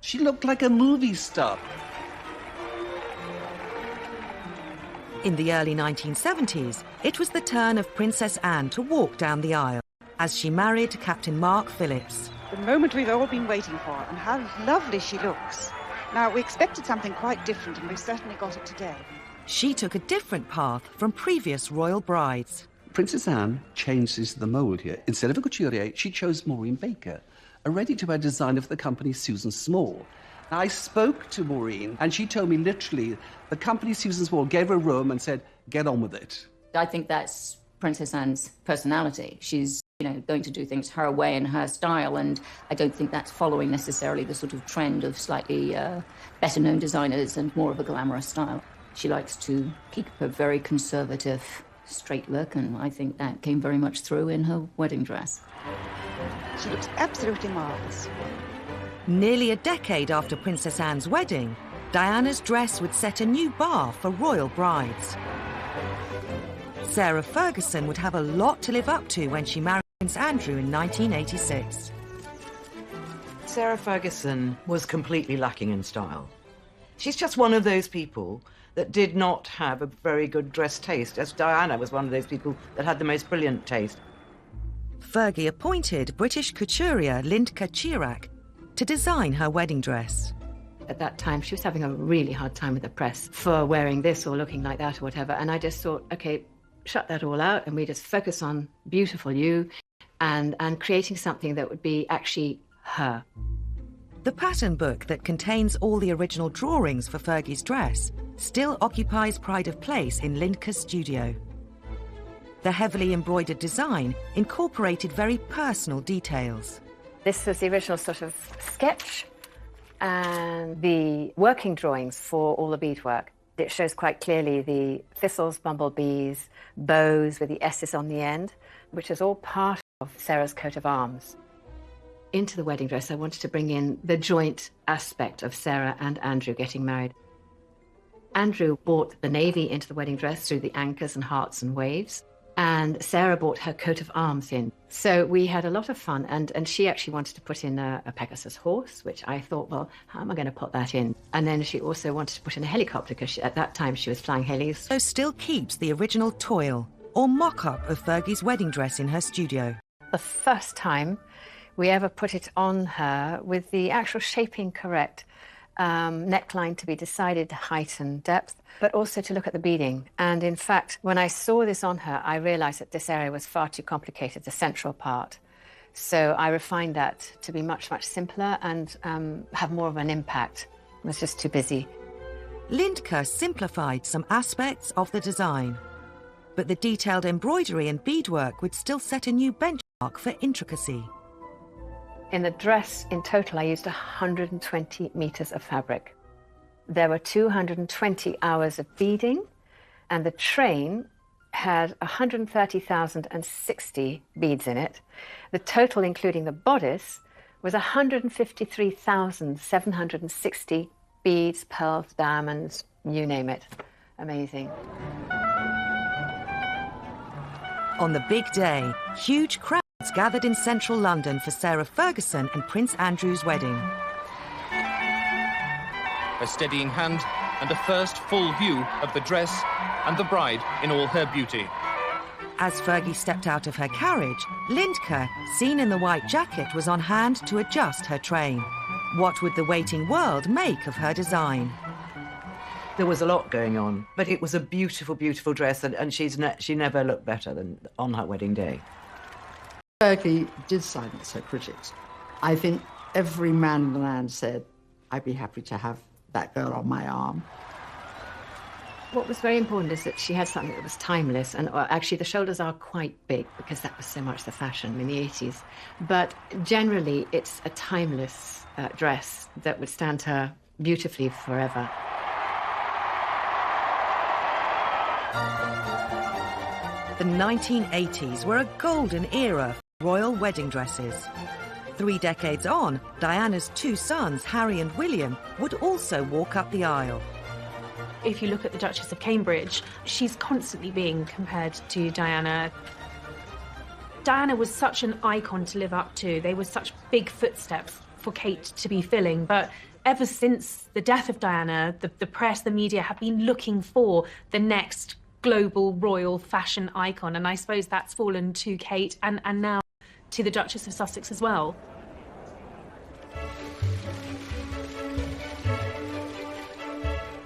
She looked like a movie star. In the early 1970s, it was the turn of Princess Anne to walk down the aisle as she married Captain Mark Phillips. The moment we've all been waiting for, and how lovely she looks. Now, we expected something quite different, and we've certainly got it today. She took a different path from previous royal brides. Princess Anne changes the mould here. Instead of a couturier, she chose Maureen Baker, a ready-to-wear designer for the company Susan Small. I spoke to Maureen, and she told me literally the company Susan Small gave her a room and said, get on with it. I think that's Princess Anne's personality. She's, going to do things her way and her style, and I don't think that's following necessarily the sort of trend of slightly better-known designers and more of a glamorous style. She likes to keep a very conservative, straight look, and I think that came very much through in her wedding dress. She looks absolutely marvellous. Nearly a decade after Princess Anne's wedding, Diana's dress would set a new bar for royal brides. Sarah Ferguson would have a lot to live up to when she married Prince Andrew in 1986. Sarah Ferguson was completely lacking in style. She's just one of those people that did not have a very good dress taste, as Diana was one of those people that had the most brilliant taste. Fergie appointed British couturier Lindka Chirac to design her wedding dress. At that time, she was having a really hard time with the press for wearing this or looking like that or whatever. And I just thought, okay, shut that all out and we just focus on beautiful you and creating something that would be actually her. The pattern book that contains all the original drawings for Fergie's dress still occupies pride of place in Lindka's studio. The heavily embroidered design incorporated very personal details. This was the original sort of sketch and the working drawings for all the beadwork. It shows quite clearly the thistles, bumblebees, bows with the S's on the end, which is all part of Sarah's coat of arms. Into the wedding dress, I wanted to bring in the joint aspect of Sarah and Andrew getting married. Andrew brought the navy into the wedding dress through the anchors and hearts and waves, and Sarah brought her coat of arms in. So we had a lot of fun, and she actually wanted to put in a Pegasus horse, which I thought, well, how am I going to put that in? And then she also wanted to put in a helicopter, because at that time she was flying helis. So still keeps the original toil, or mock-up of Fergie's wedding dress in her studio. The first time we ever put it on her with the actual shaping correct, neckline to be decided height and depth, but also to look at the beading. And in fact, when I saw this on her, I realized that this area was far too complicated, the central part. So I refined that to be much, much simpler and have more of an impact. It was just too busy. Lindka simplified some aspects of the design, but the detailed embroidery and beadwork would still set a new benchmark for intricacy. In the dress, in total, I used 120 meters of fabric. There were 220 hours of beading, and the train had 130,060 beads in it. The total, including the bodice, was 153,760 beads, pearls, diamonds, you name it. Amazing. On the big day, huge crowds gathered in central London for Sarah Ferguson and Prince Andrew's wedding. A steadying hand and a first full view of the dress and the bride in all her beauty. As Fergie stepped out of her carriage, Lindka, seen in the white jacket, was on hand to adjust her train. What would the waiting world make of her design? There was a lot going on, but it was a beautiful, beautiful dress, and she never looked better than on her wedding day. Fergie did silence her critics. I think every man in the land said, I'd be happy to have that girl on my arm. What was very important is that she had something that was timeless, and actually the shoulders are quite big because that was so much the fashion in the 80s. But generally, it's a timeless dress that would stand her beautifully forever. The 1980s were a golden era for royal wedding dresses. 3 decades on, Diana's 2 sons, Harry and William, would also walk up the aisle. If you look at the Duchess of Cambridge, she's constantly being compared to Diana. Diana was such an icon to live up to. They were such big footsteps for Kate to be filling. But ever since the death of Diana, the press, the media have been looking for the next global royal fashion icon. And I suppose that's fallen to Kate and now to the Duchess of Sussex as well.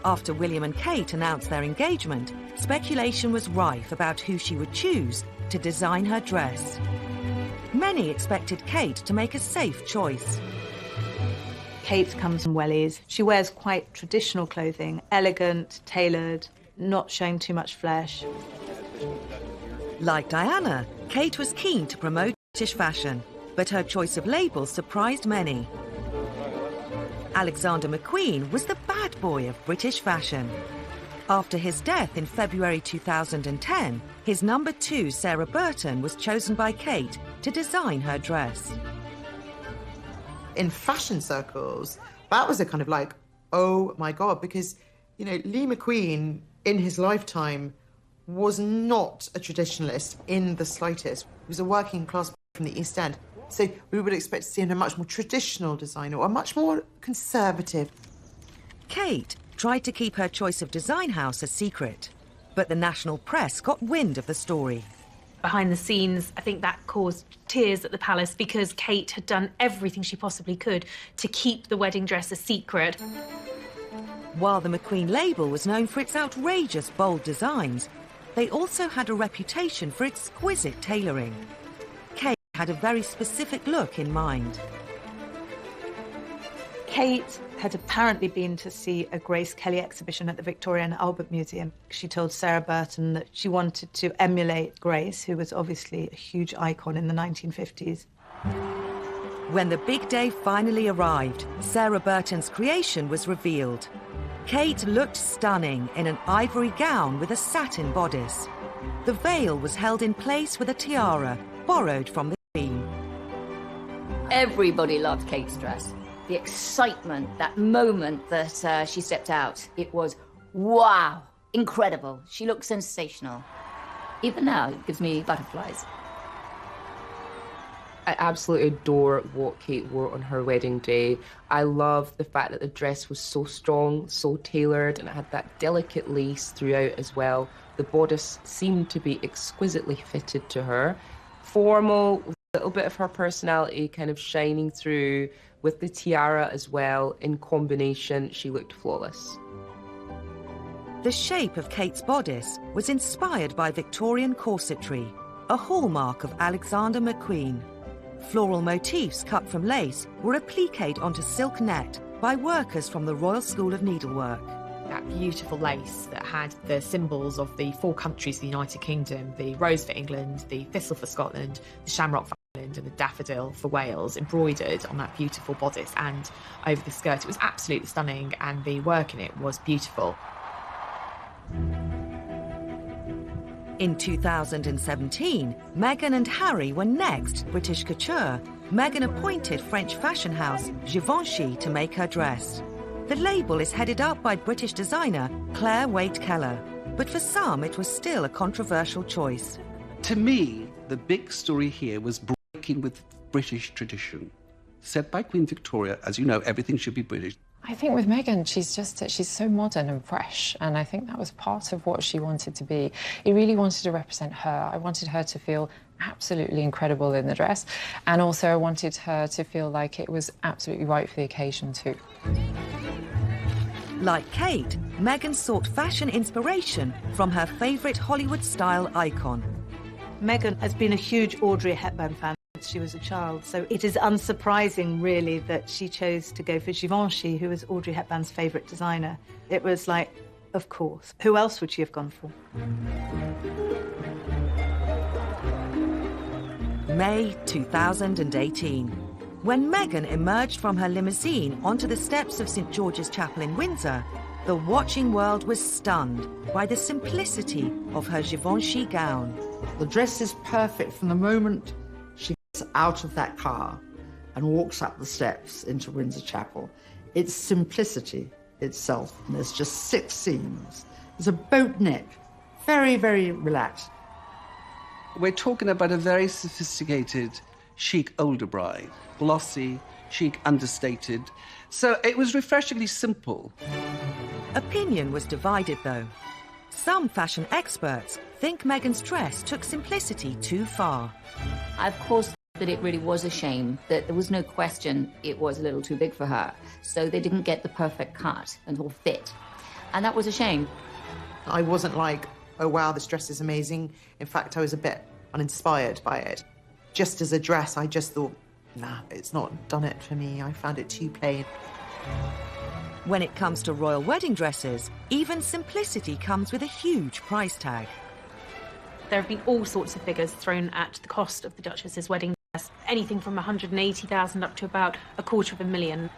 After William and Kate announced their engagement, speculation was rife about who she would choose to design her dress. Many expected Kate to make a safe choice. Kate comes from wellies. She wears quite traditional clothing, elegant, tailored, not showing too much flesh. Like Diana, Kate was keen to promote British fashion, but her choice of labels surprised many. Alexander McQueen was the bad boy of British fashion. After his death in February 2010, his number 2, Sarah Burton, was chosen by Kate to design her dress. In fashion circles, that was a kind of like, oh my God, because, you know, Lee McQueen in his lifetime was not a traditionalist in the slightest. He was a working class from the East End. So we would expect to see him a much more traditional designer or much more conservative. Kate tried to keep her choice of design house a secret, but the national press got wind of the story. Behind the scenes, I think that caused tears at the palace because Kate had done everything she possibly could to keep the wedding dress a secret. While the McQueen label was known for its outrageous, bold designs, they also had a reputation for exquisite tailoring. Kate had a very specific look in mind. Kate had apparently been to see a Grace Kelly exhibition at the Victoria and Albert Museum. She told Sarah Burton that she wanted to emulate Grace, who was obviously a huge icon in the 1950s. When the big day finally arrived, Sarah Burton's creation was revealed. Kate looked stunning in an ivory gown with a satin bodice. The veil was held in place with a tiara, borrowed from the Queen. Everybody loved Kate's dress. The excitement, that moment that she stepped out, it was wow, incredible. She looked sensational. Even now, it gives me butterflies. I absolutely adore what Kate wore on her wedding day. I love the fact that the dress was so strong, so tailored, and it had that delicate lace throughout as well. The bodice seemed to be exquisitely fitted to her. Formal, a little bit of her personality kind of shining through with the tiara as well. In combination, she looked flawless. The shape of Kate's bodice was inspired by Victorian corsetry, a hallmark of Alexander McQueen. Floral motifs cut from lace were appliqued onto silk net by workers from the Royal School of Needlework. That beautiful lace that had the symbols of the 4 countries of the United Kingdom, the rose for England, the thistle for Scotland, the shamrock for Ireland and the daffodil for Wales, embroidered on that beautiful bodice and over the skirt. It was absolutely stunning and the work in it was beautiful. In 2017, Meghan and Harry were next British couture. Meghan appointed French fashion house Givenchy to make her dress. The label is headed up by British designer Claire Waite-Keller, but for some it was still a controversial choice. To me, the big story here was breaking with British tradition. Said by Queen Victoria, as you know, everything should be British. I think with Meghan, she's so modern and fresh, and I think that was part of what she wanted to be. It really wanted to represent her. I wanted her to feel absolutely incredible in the dress, and also I wanted her to feel like it was absolutely right for the occasion too. Like Kate, Meghan sought fashion inspiration from her favourite Hollywood-style icon. Meghan has been a huge Audrey Hepburn fan since she was a child, so it is unsurprising, really, that she chose to go for Givenchy, who was Audrey Hepburn's favourite designer. It was like, of course. Who else would she have gone for? May 2018. When Meghan emerged from her limousine onto the steps of St George's Chapel in Windsor, the watching world was stunned by the simplicity of her Givenchy gown. The dress is perfect from the moment she gets out of that car and walks up the steps into Windsor Chapel. It's simplicity itself. And there's just 6 seams. There's a boat neck, very, very relaxed. We're talking about a very sophisticated, chic older bride. Glossy, chic, understated. So it was refreshingly simple. Opinion was divided, though. Some fashion experts think Meghan's dress took simplicity too far. I, of course, that it really was a shame, that there was no question it was a little too big for her. So they didn't get the perfect cut and all fit. And that was a shame. I wasn't like, oh wow, this dress is amazing. In fact, I was a bit uninspired by it. Just as a dress, I just thought, nah, it's not done it for me. I found it too plain. When it comes to royal wedding dresses, even simplicity comes with a huge price tag. There have been all sorts of figures thrown at the cost of the Duchess's wedding dress, anything from 180,000 up to about $250,000.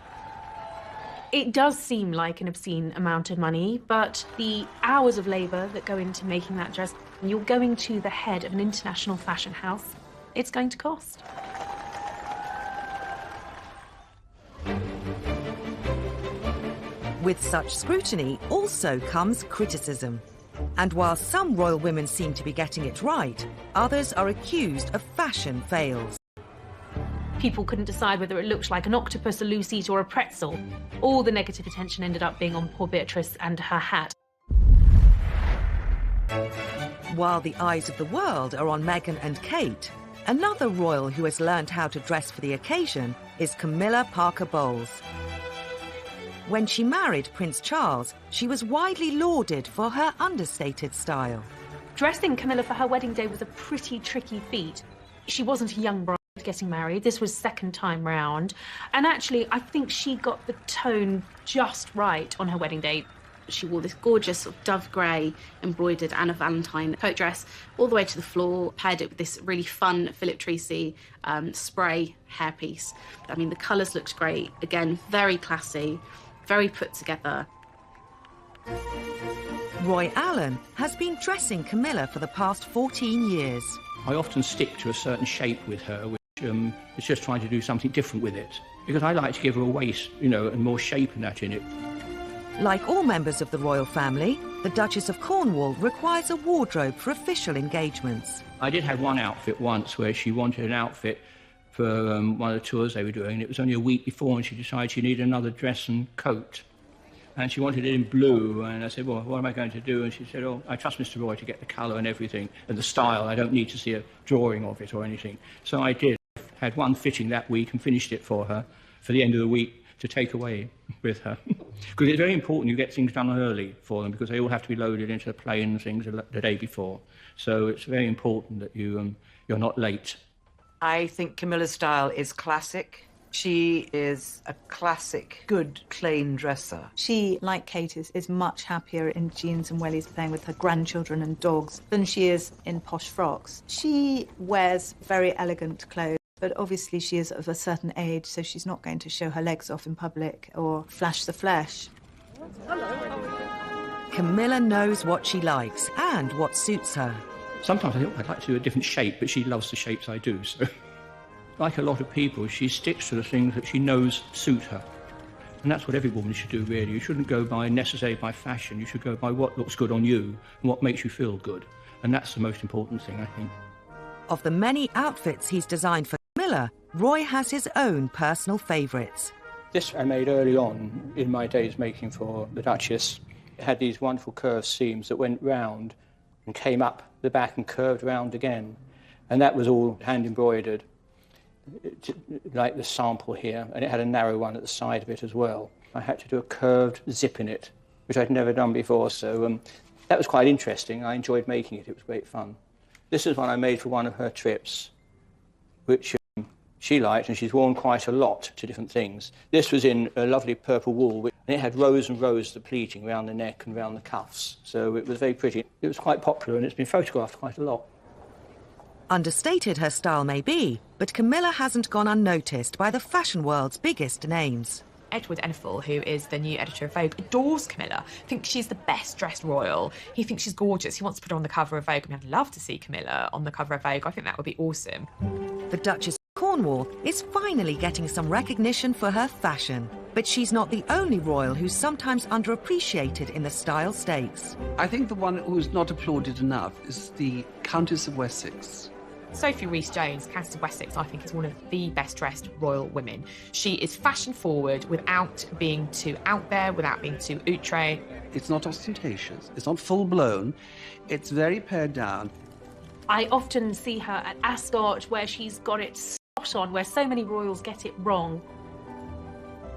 It does seem like an obscene amount of money, but the hours of labour that go into making that dress, and you're going to the head of an international fashion house, it's going to cost. With such scrutiny also comes criticism. And while some royal women seem to be getting it right, others are accused of fashion fails. People couldn't decide whether it looked like an octopus, a loose eat or a pretzel. All the negative attention ended up being on poor Beatrice and her hat. While the eyes of the world are on Meghan and Kate, another royal who has learned how to dress for the occasion is Camilla Parker Bowles. When she married Prince Charles, she was widely lauded for her understated style. Dressing Camilla for her wedding day was a pretty tricky feat. She wasn't a young bride getting married. This was second time round. And actually, I think she got the tone just right on her wedding day. She wore this gorgeous sort of dove grey embroidered Anna Valentine coat dress all the way to the floor, paired it with this really fun Philip Treacy spray hairpiece. I mean, the colours looked great. Again, very classy, very put together. Roy Allen has been dressing Camilla for the past 14 years. I often stick to a certain shape with her, which is just trying to do something different with it. Because I like to give her a waist, and more shape and that in it. Like all members of the royal family, the Duchess of Cornwall requires a wardrobe for official engagements. I did have one outfit once where she wanted an outfit for one of the tours they were doing, and it was only a week before, and she decided she needed another dress and coat. And she wanted it in blue, and I said, well, what am I going to do? And she said, oh, I trust Mr. Roy to get the colour and everything, and the style. I don't need to see a drawing of it or anything. So I did. Had one fitting that week and finished it for her for the end of the week to take away with her. Because it's very important you get things done early for them, because they all have to be loaded into the plane and things the day before. So it's very important that you're not late. I think Camilla's style is classic. She is a classic, good, plain dresser. She, like Kate, is much happier in jeans and wellies playing with her grandchildren and dogs than she is in posh frocks. She wears very elegant clothes, but obviously she is of a certain age, so she's not going to show her legs off in public or flash the flesh. Camilla knows what she likes and what suits her. Sometimes I think I'd like to do a different shape, but she loves the shapes I do, so... Like a lot of people, she sticks to the things that she knows suit her. And that's what every woman should do, really. You shouldn't go necessarily by fashion. You should go by what looks good on you and what makes you feel good. And that's the most important thing, I think. Of the many outfits he's designed for Camilla, Roy has his own personal favourites. This I made early on in my days making for the Duchess. It had these wonderful curved seams that went round and came up the back and curved round again. And that was all hand embroidered, like the sample here, and it had a narrow one at the side of it as well. I had to do a curved zip in it, which I'd never done before, so that was quite interesting. I enjoyed making it. It was great fun. This is one I made for one of her trips, which she liked, and she's worn quite a lot to different things. This was in a lovely purple wool, and it had rows and rows of pleating around the neck and around the cuffs, so it was very pretty. It was quite popular, and it's been photographed quite a lot. Understated her style may be, but Camilla hasn't gone unnoticed by the fashion world's biggest names. Edward Enfield, who is the new editor of Vogue, adores Camilla, thinks she's the best dressed royal. He thinks she's gorgeous. He wants to put her on the cover of Vogue. I mean, I'd love to see Camilla on the cover of Vogue. I think that would be awesome. The Duchess of Cornwall is finally getting some recognition for her fashion. But she's not the only royal who's sometimes underappreciated in the style stakes. I think the one who's not applauded enough is the Countess of Wessex. Sophie Rhys-Jones, Countess of Wessex, I think is one of the best dressed royal women. She is fashion forward without being too out there, without being too outre. It's not ostentatious, it's not full blown, it's very pared down. I often see her at Ascot where she's got it spot on, where so many royals get it wrong.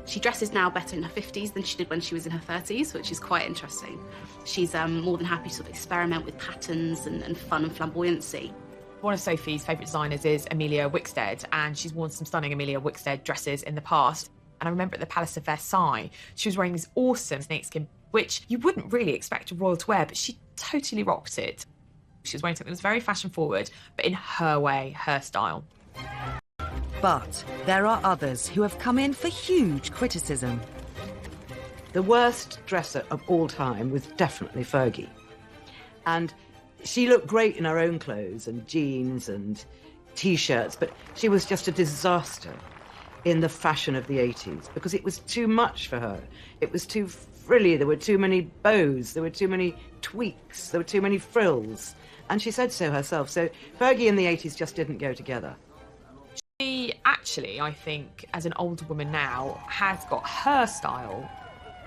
She dresses now better in her 50s than she did when she was in her 30s, which is quite interesting. She's more than happy to sort of experiment with patterns and fun and flamboyancy. One of Sophie's favourite designers is Amelia Wickstead, and she's worn some stunning Amelia Wickstead dresses in the past. And I remember at the Palace of Versailles, she was wearing these awesome snakeskin, which you wouldn't really expect a royal to wear, but she totally rocked it. She was wearing something that was very fashion forward, but in her way, her style. But there are others who have come in for huge criticism. The worst dresser of all time was definitely Fergie. And she looked great in her own clothes and jeans and T-shirts, but she was just a disaster in the fashion of the 80s because it was too much for her. It was too frilly, there were too many bows, there were too many tweaks, there were too many frills. And she said so herself. So Fergie in the 80s just didn't go together. She actually, I think, as an older woman now, has got her style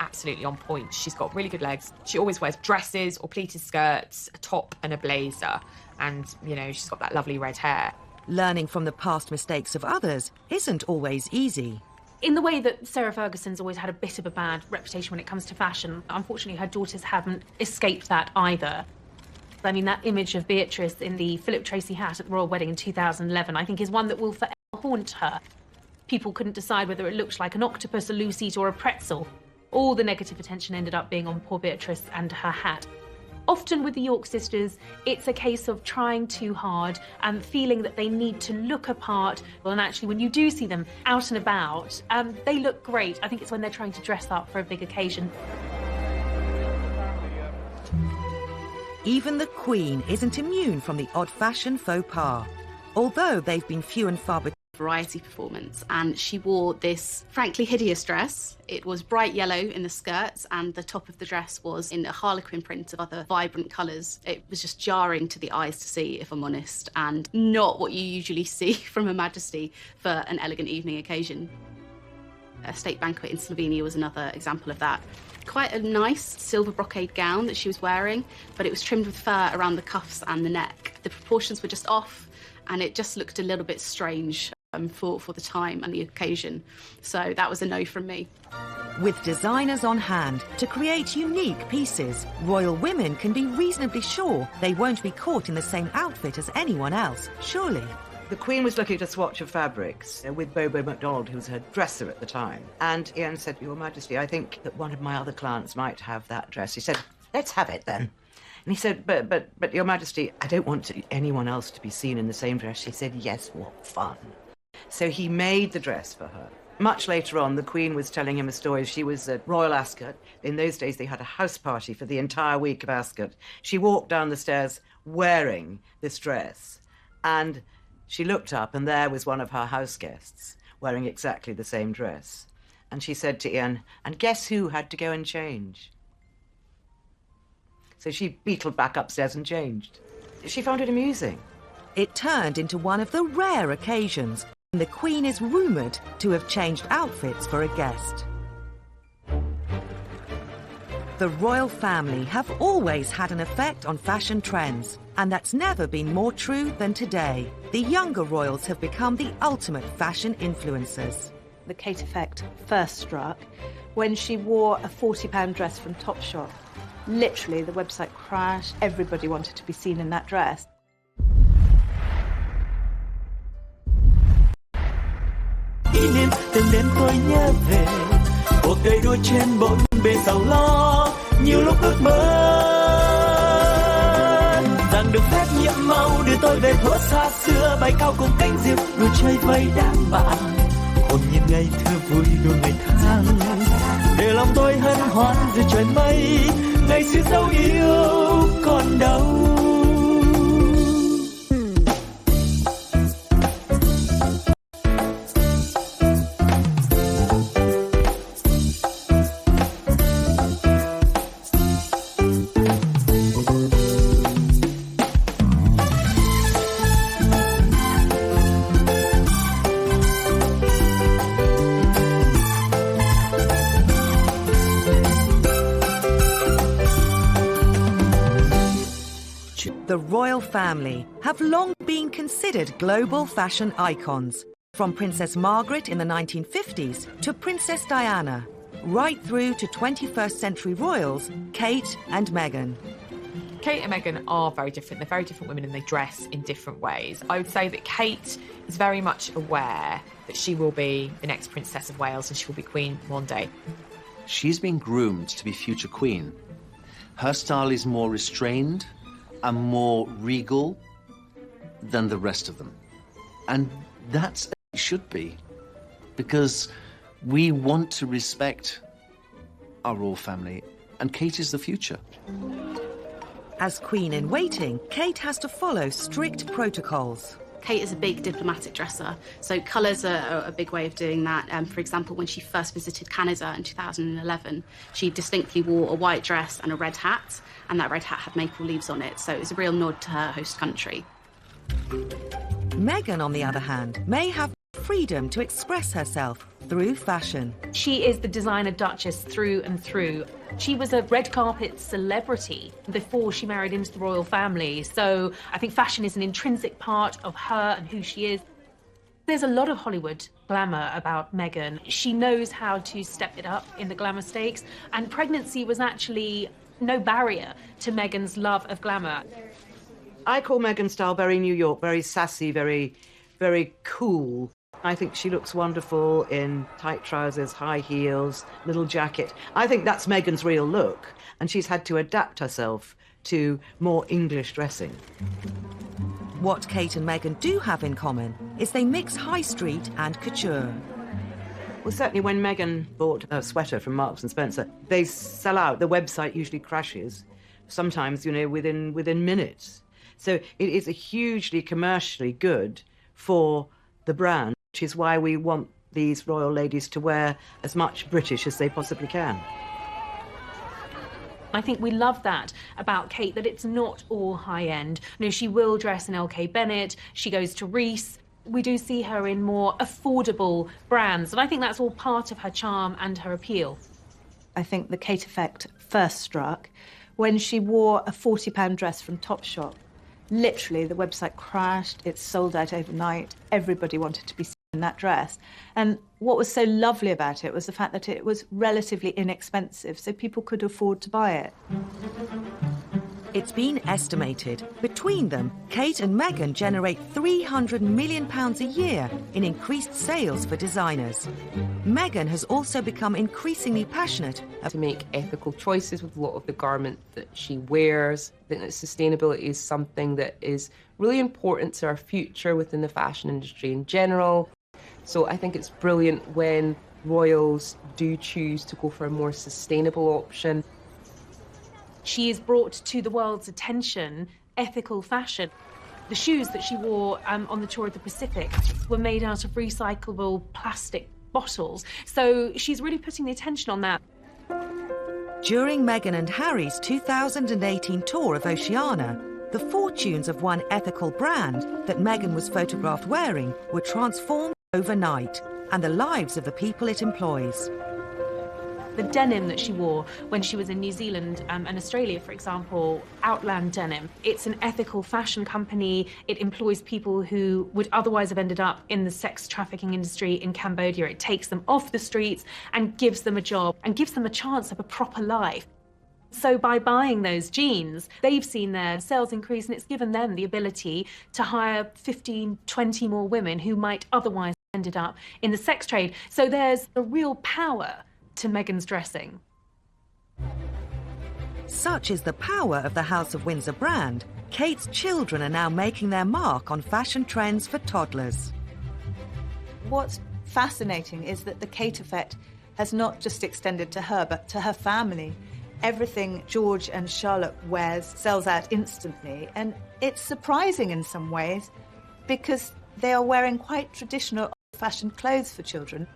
absolutely on point. She's got really good legs. She always wears dresses or pleated skirts, a top and a blazer. And, you know, she's got that lovely red hair. Learning from the past mistakes of others isn't always easy. In the way that Sarah Ferguson's always had a bit of a bad reputation when it comes to fashion, unfortunately her daughters haven't escaped that either. I mean, that image of Beatrice in the Philip Tracy hat at the royal wedding in 2011, I think is one that will forever haunt her. People couldn't decide whether it looked like an octopus, a lucite or a pretzel. All the negative attention ended up being on poor Beatrice and her hat. Often with the York sisters, it's a case of trying too hard and feeling that they need to look apart. Well, and actually, when you do see them out and about, they look great. I think it's when they're trying to dress up for a big occasion. Even the Queen isn't immune from the odd fashion faux pas, although they've been few and far between. Variety performance, and she wore this frankly hideous dress. It was bright yellow in the skirts and the top of the dress was in a harlequin print of other vibrant colours. It was just jarring to the eyes to see, if I'm honest, and not what you usually see from Her Majesty for an elegant evening occasion. A state banquet in Slovenia was another example of that. Quite a nice silver brocade gown that she was wearing, but it was trimmed with fur around the cuffs and the neck. The proportions were just off and it just looked a little bit strange for the time and the occasion. So that was a no from me. With designers on hand to create unique pieces, royal women can be reasonably sure they won't be caught in the same outfit as anyone else, surely. The Queen was looking at a swatch of fabrics with Bobo MacDonald, who was her dresser at the time. And Ian said, Your Majesty, I think that one of my other clients might have that dress. He said, let's have it then. And he said, but Your Majesty, I don't want anyone else to be seen in the same dress. She said, yes, what fun. So he made the dress for her. Much later on, the Queen was telling him a story. She was at Royal Ascot. In those days, they had a house party for the entire week of Ascot. She walked down the stairs wearing this dress. And she looked up, and there was one of her house guests wearing exactly the same dress. And she said to Ian, and guess who had to go and change? So she beetled back upstairs and changed. She found it amusing. It turned into one of the rare occasions when the Queen is rumoured to have changed outfits for a guest. The royal family have always had an effect on fashion trends, and that's never been more true than today. The younger royals have become the ultimate fashion influencers. The Kate effect first struck when she wore a £40 dress from Topshop. Literally, the website crashed. Everybody wanted to be seen in that dress. Kỷ niệm từng đêm tôi nhớ về cuộc đời đua trên bốn bề giàu lo, nhiều lúc ước mơ rằng được phép nhiệm màu đưa tôi về thuở xa xưa, bay cao cùng cánh diều đua chơi với đám bạn, cuồng nhiệt ngày thơ vui đua ngày tháng, để lòng tôi hân hoan giữa trời mây, ngày xưa dấu yêu còn đâu. The royal family have long been considered global fashion icons, from Princess Margaret in the 1950s to Princess Diana, right through to 21st century royals Kate and Meghan. Kate and Meghan are very different. They're very different women and they dress in different ways. I would say that Kate is very much aware that she will be the next Princess of Wales and she will be Queen one day. She's been groomed to be future queen. Her style is more restrained and more regal than the rest of them. And that's as it should be, because we want to respect our royal family, and Kate is the future. As Queen in waiting, Kate has to follow strict protocols. Kate is a big diplomatic dresser, so colours are a big way of doing that. For example, when she first visited Canada in 2011, she distinctly wore a white dress and a red hat, and that red hat had maple leaves on it, so it was a real nod to her host country. Meghan, on the other hand, may have freedom to express herself through fashion. She is the designer duchess through and through. She was a red carpet celebrity before she married into the royal family, so I think fashion is an intrinsic part of her and who she is. There's a lot of Hollywood glamour about Meghan. She knows how to step it up in the glamour stakes, and pregnancy was actually no barrier to Meghan's love of glamour. I call Meghan's style very New York, very sassy, very, very cool. I think she looks wonderful in tight trousers, high heels, little jacket. I think that's Meghan's real look, and she's had to adapt herself to more English dressing. What Kate and Meghan do have in common is they mix high street and couture. Well, certainly when Meghan bought a sweater from Marks and Spencer, they sell out. The website usually crashes, sometimes, within minutes. So it is a hugely commercially good for the brand, which is why we want these royal ladies to wear as much British as they possibly can. I think we love that about Kate, that it's not all high-end. No, she will dress in LK Bennett, she goes to Reiss. We do see her in more affordable brands, and I think that's all part of her charm and her appeal. I think the Kate effect first struck when she wore a £40 dress from Topshop. Literally, the website crashed, it sold out overnight, everybody wanted to be seen in that dress. And what was so lovely about it was the fact that it was relatively inexpensive, so people could afford to buy it. It's been estimated, between them, Kate and Meghan generate £300 million a year in increased sales for designers. Meghan has also become increasingly passionate to make ethical choices with a lot of the garment that she wears. I think that sustainability is something that is really important to our future within the fashion industry in general. So I think it's brilliant when royals do choose to go for a more sustainable option. She has brought to the world's attention ethical fashion. The shoes that she wore on the tour of the Pacific were made out of recyclable plastic bottles. So she's really putting the attention on that. During Meghan and Harry's 2018 tour of Oceania, the fortunes of one ethical brand that Meghan was photographed wearing were transformed overnight, and the lives of the people it employs. The denim that she wore when she was in New Zealand and Australia, for example, Outland Denim. It's an ethical fashion company. It employs people who would otherwise have ended up in the sex trafficking industry in Cambodia. It takes them off the streets and gives them a job and gives them a chance of a proper life. So by buying those jeans, they've seen their sales increase, and it's given them the ability to hire 15, 20 more women who might otherwise have ended up in the sex trade. So there's a real power to Meghan's dressing. Such is the power of the House of Windsor brand, Kate's children are now making their mark on fashion trends for toddlers. What's fascinating is that the Kate effect has not just extended to her, but to her family. Everything George and Charlotte wears sells out instantly, and it's surprising in some ways because they are wearing quite traditional old-fashioned clothes for children.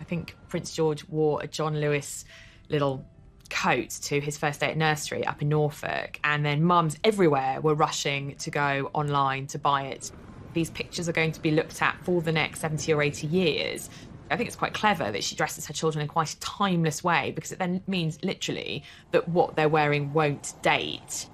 I think Prince George wore a John Lewis little coat to his first day at nursery up in Norfolk, and then mums everywhere were rushing to go online to buy it. These pictures are going to be looked at for the next 70 or 80 years. I think it's quite clever that she dresses her children in quite a timeless way, because it then means literally that what they're wearing won't date.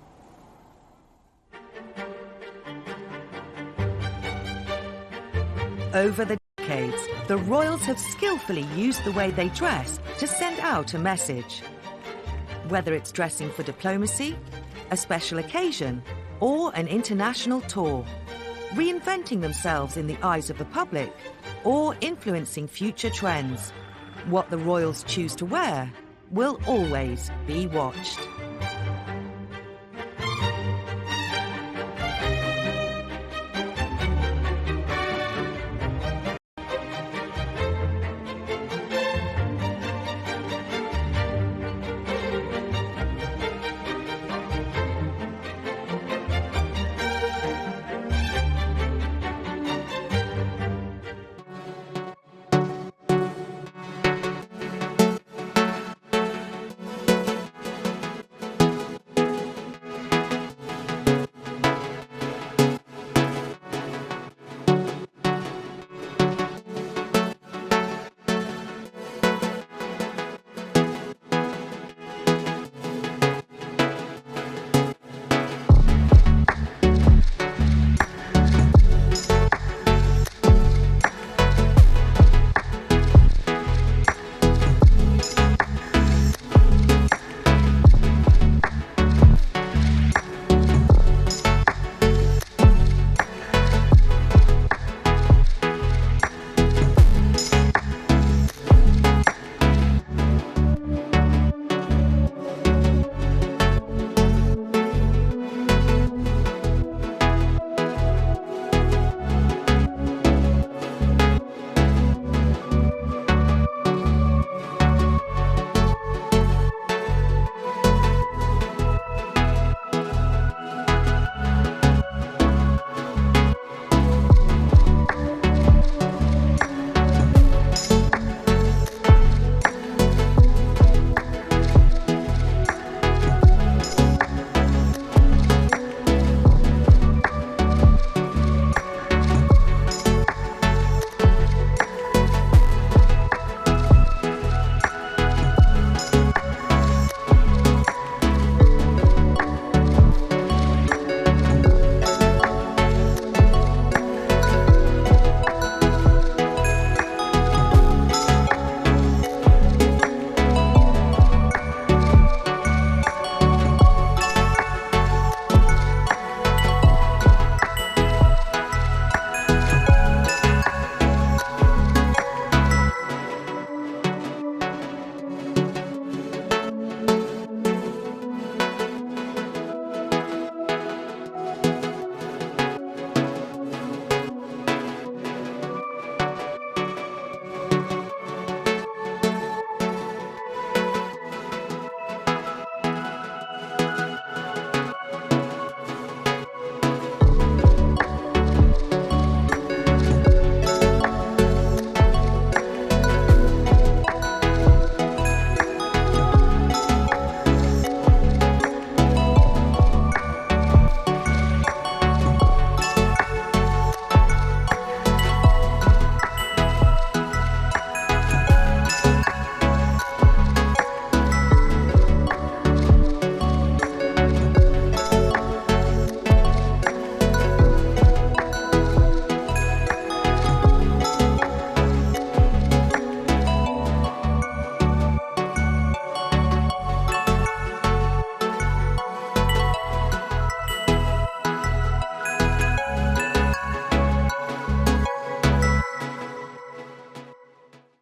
Over the decades, the royals have skillfully used the way they dress to send out a message. Whether it's dressing for diplomacy, a special occasion, or an international tour, reinventing themselves in the eyes of the public, or influencing future trends, what the royals choose to wear will always be watched.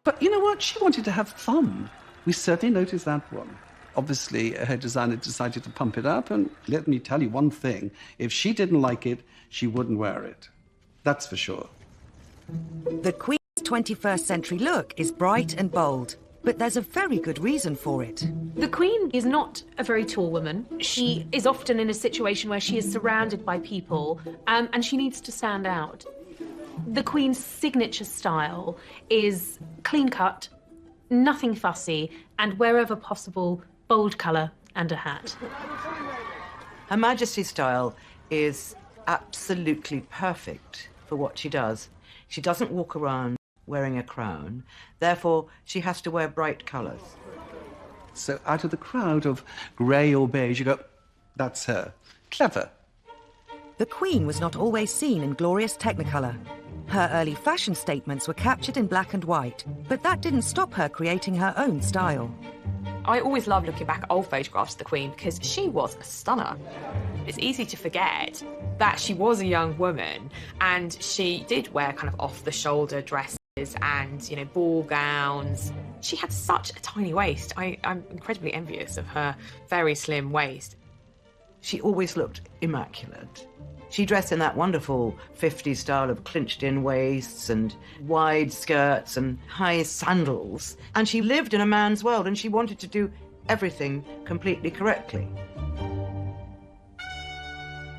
But you know what? She wanted to have fun. We certainly noticed that one. Obviously, her designer decided to pump it up, and let me tell you one thing. If she didn't like it, she wouldn't wear it. That's for sure. The Queen's 21st century look is bright and bold, but there's a very good reason for it. The Queen is not a very tall woman. She is often in a situation where she is surrounded by people, and she needs to stand out. The Queen's signature style is clean cut, nothing fussy, and wherever possible, bold colour and a hat. Her Majesty's style is absolutely perfect for what she does. She doesn't walk around wearing a crown, therefore she has to wear bright colours. So out of the crowd of grey or beige, you go, that's her. Clever. The Queen was not always seen in glorious Technicolor. Her early fashion statements were captured in black and white, but that didn't stop her creating her own style. I always love looking back at old photographs of the Queen because she was a stunner. It's easy to forget that she was a young woman and she did wear kind of off-the-shoulder dresses and, you know, ball gowns. She had such a tiny waist. I'm incredibly envious of her very slim waist. She always looked immaculate. She dressed in that wonderful 50s style of clinched-in waists and wide skirts and high sandals. And she lived in a man's world and she wanted to do everything completely correctly.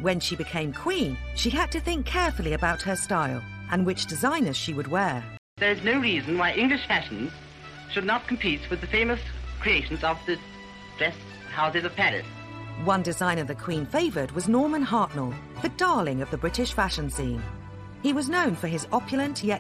When she became Queen, she had to think carefully about her style and which designers she would wear. There is no reason why English fashions should not compete with the famous creations of the dress houses of Paris. One designer the Queen favoured was Norman Hartnell, the darling of the British fashion scene. He was known for his opulent yet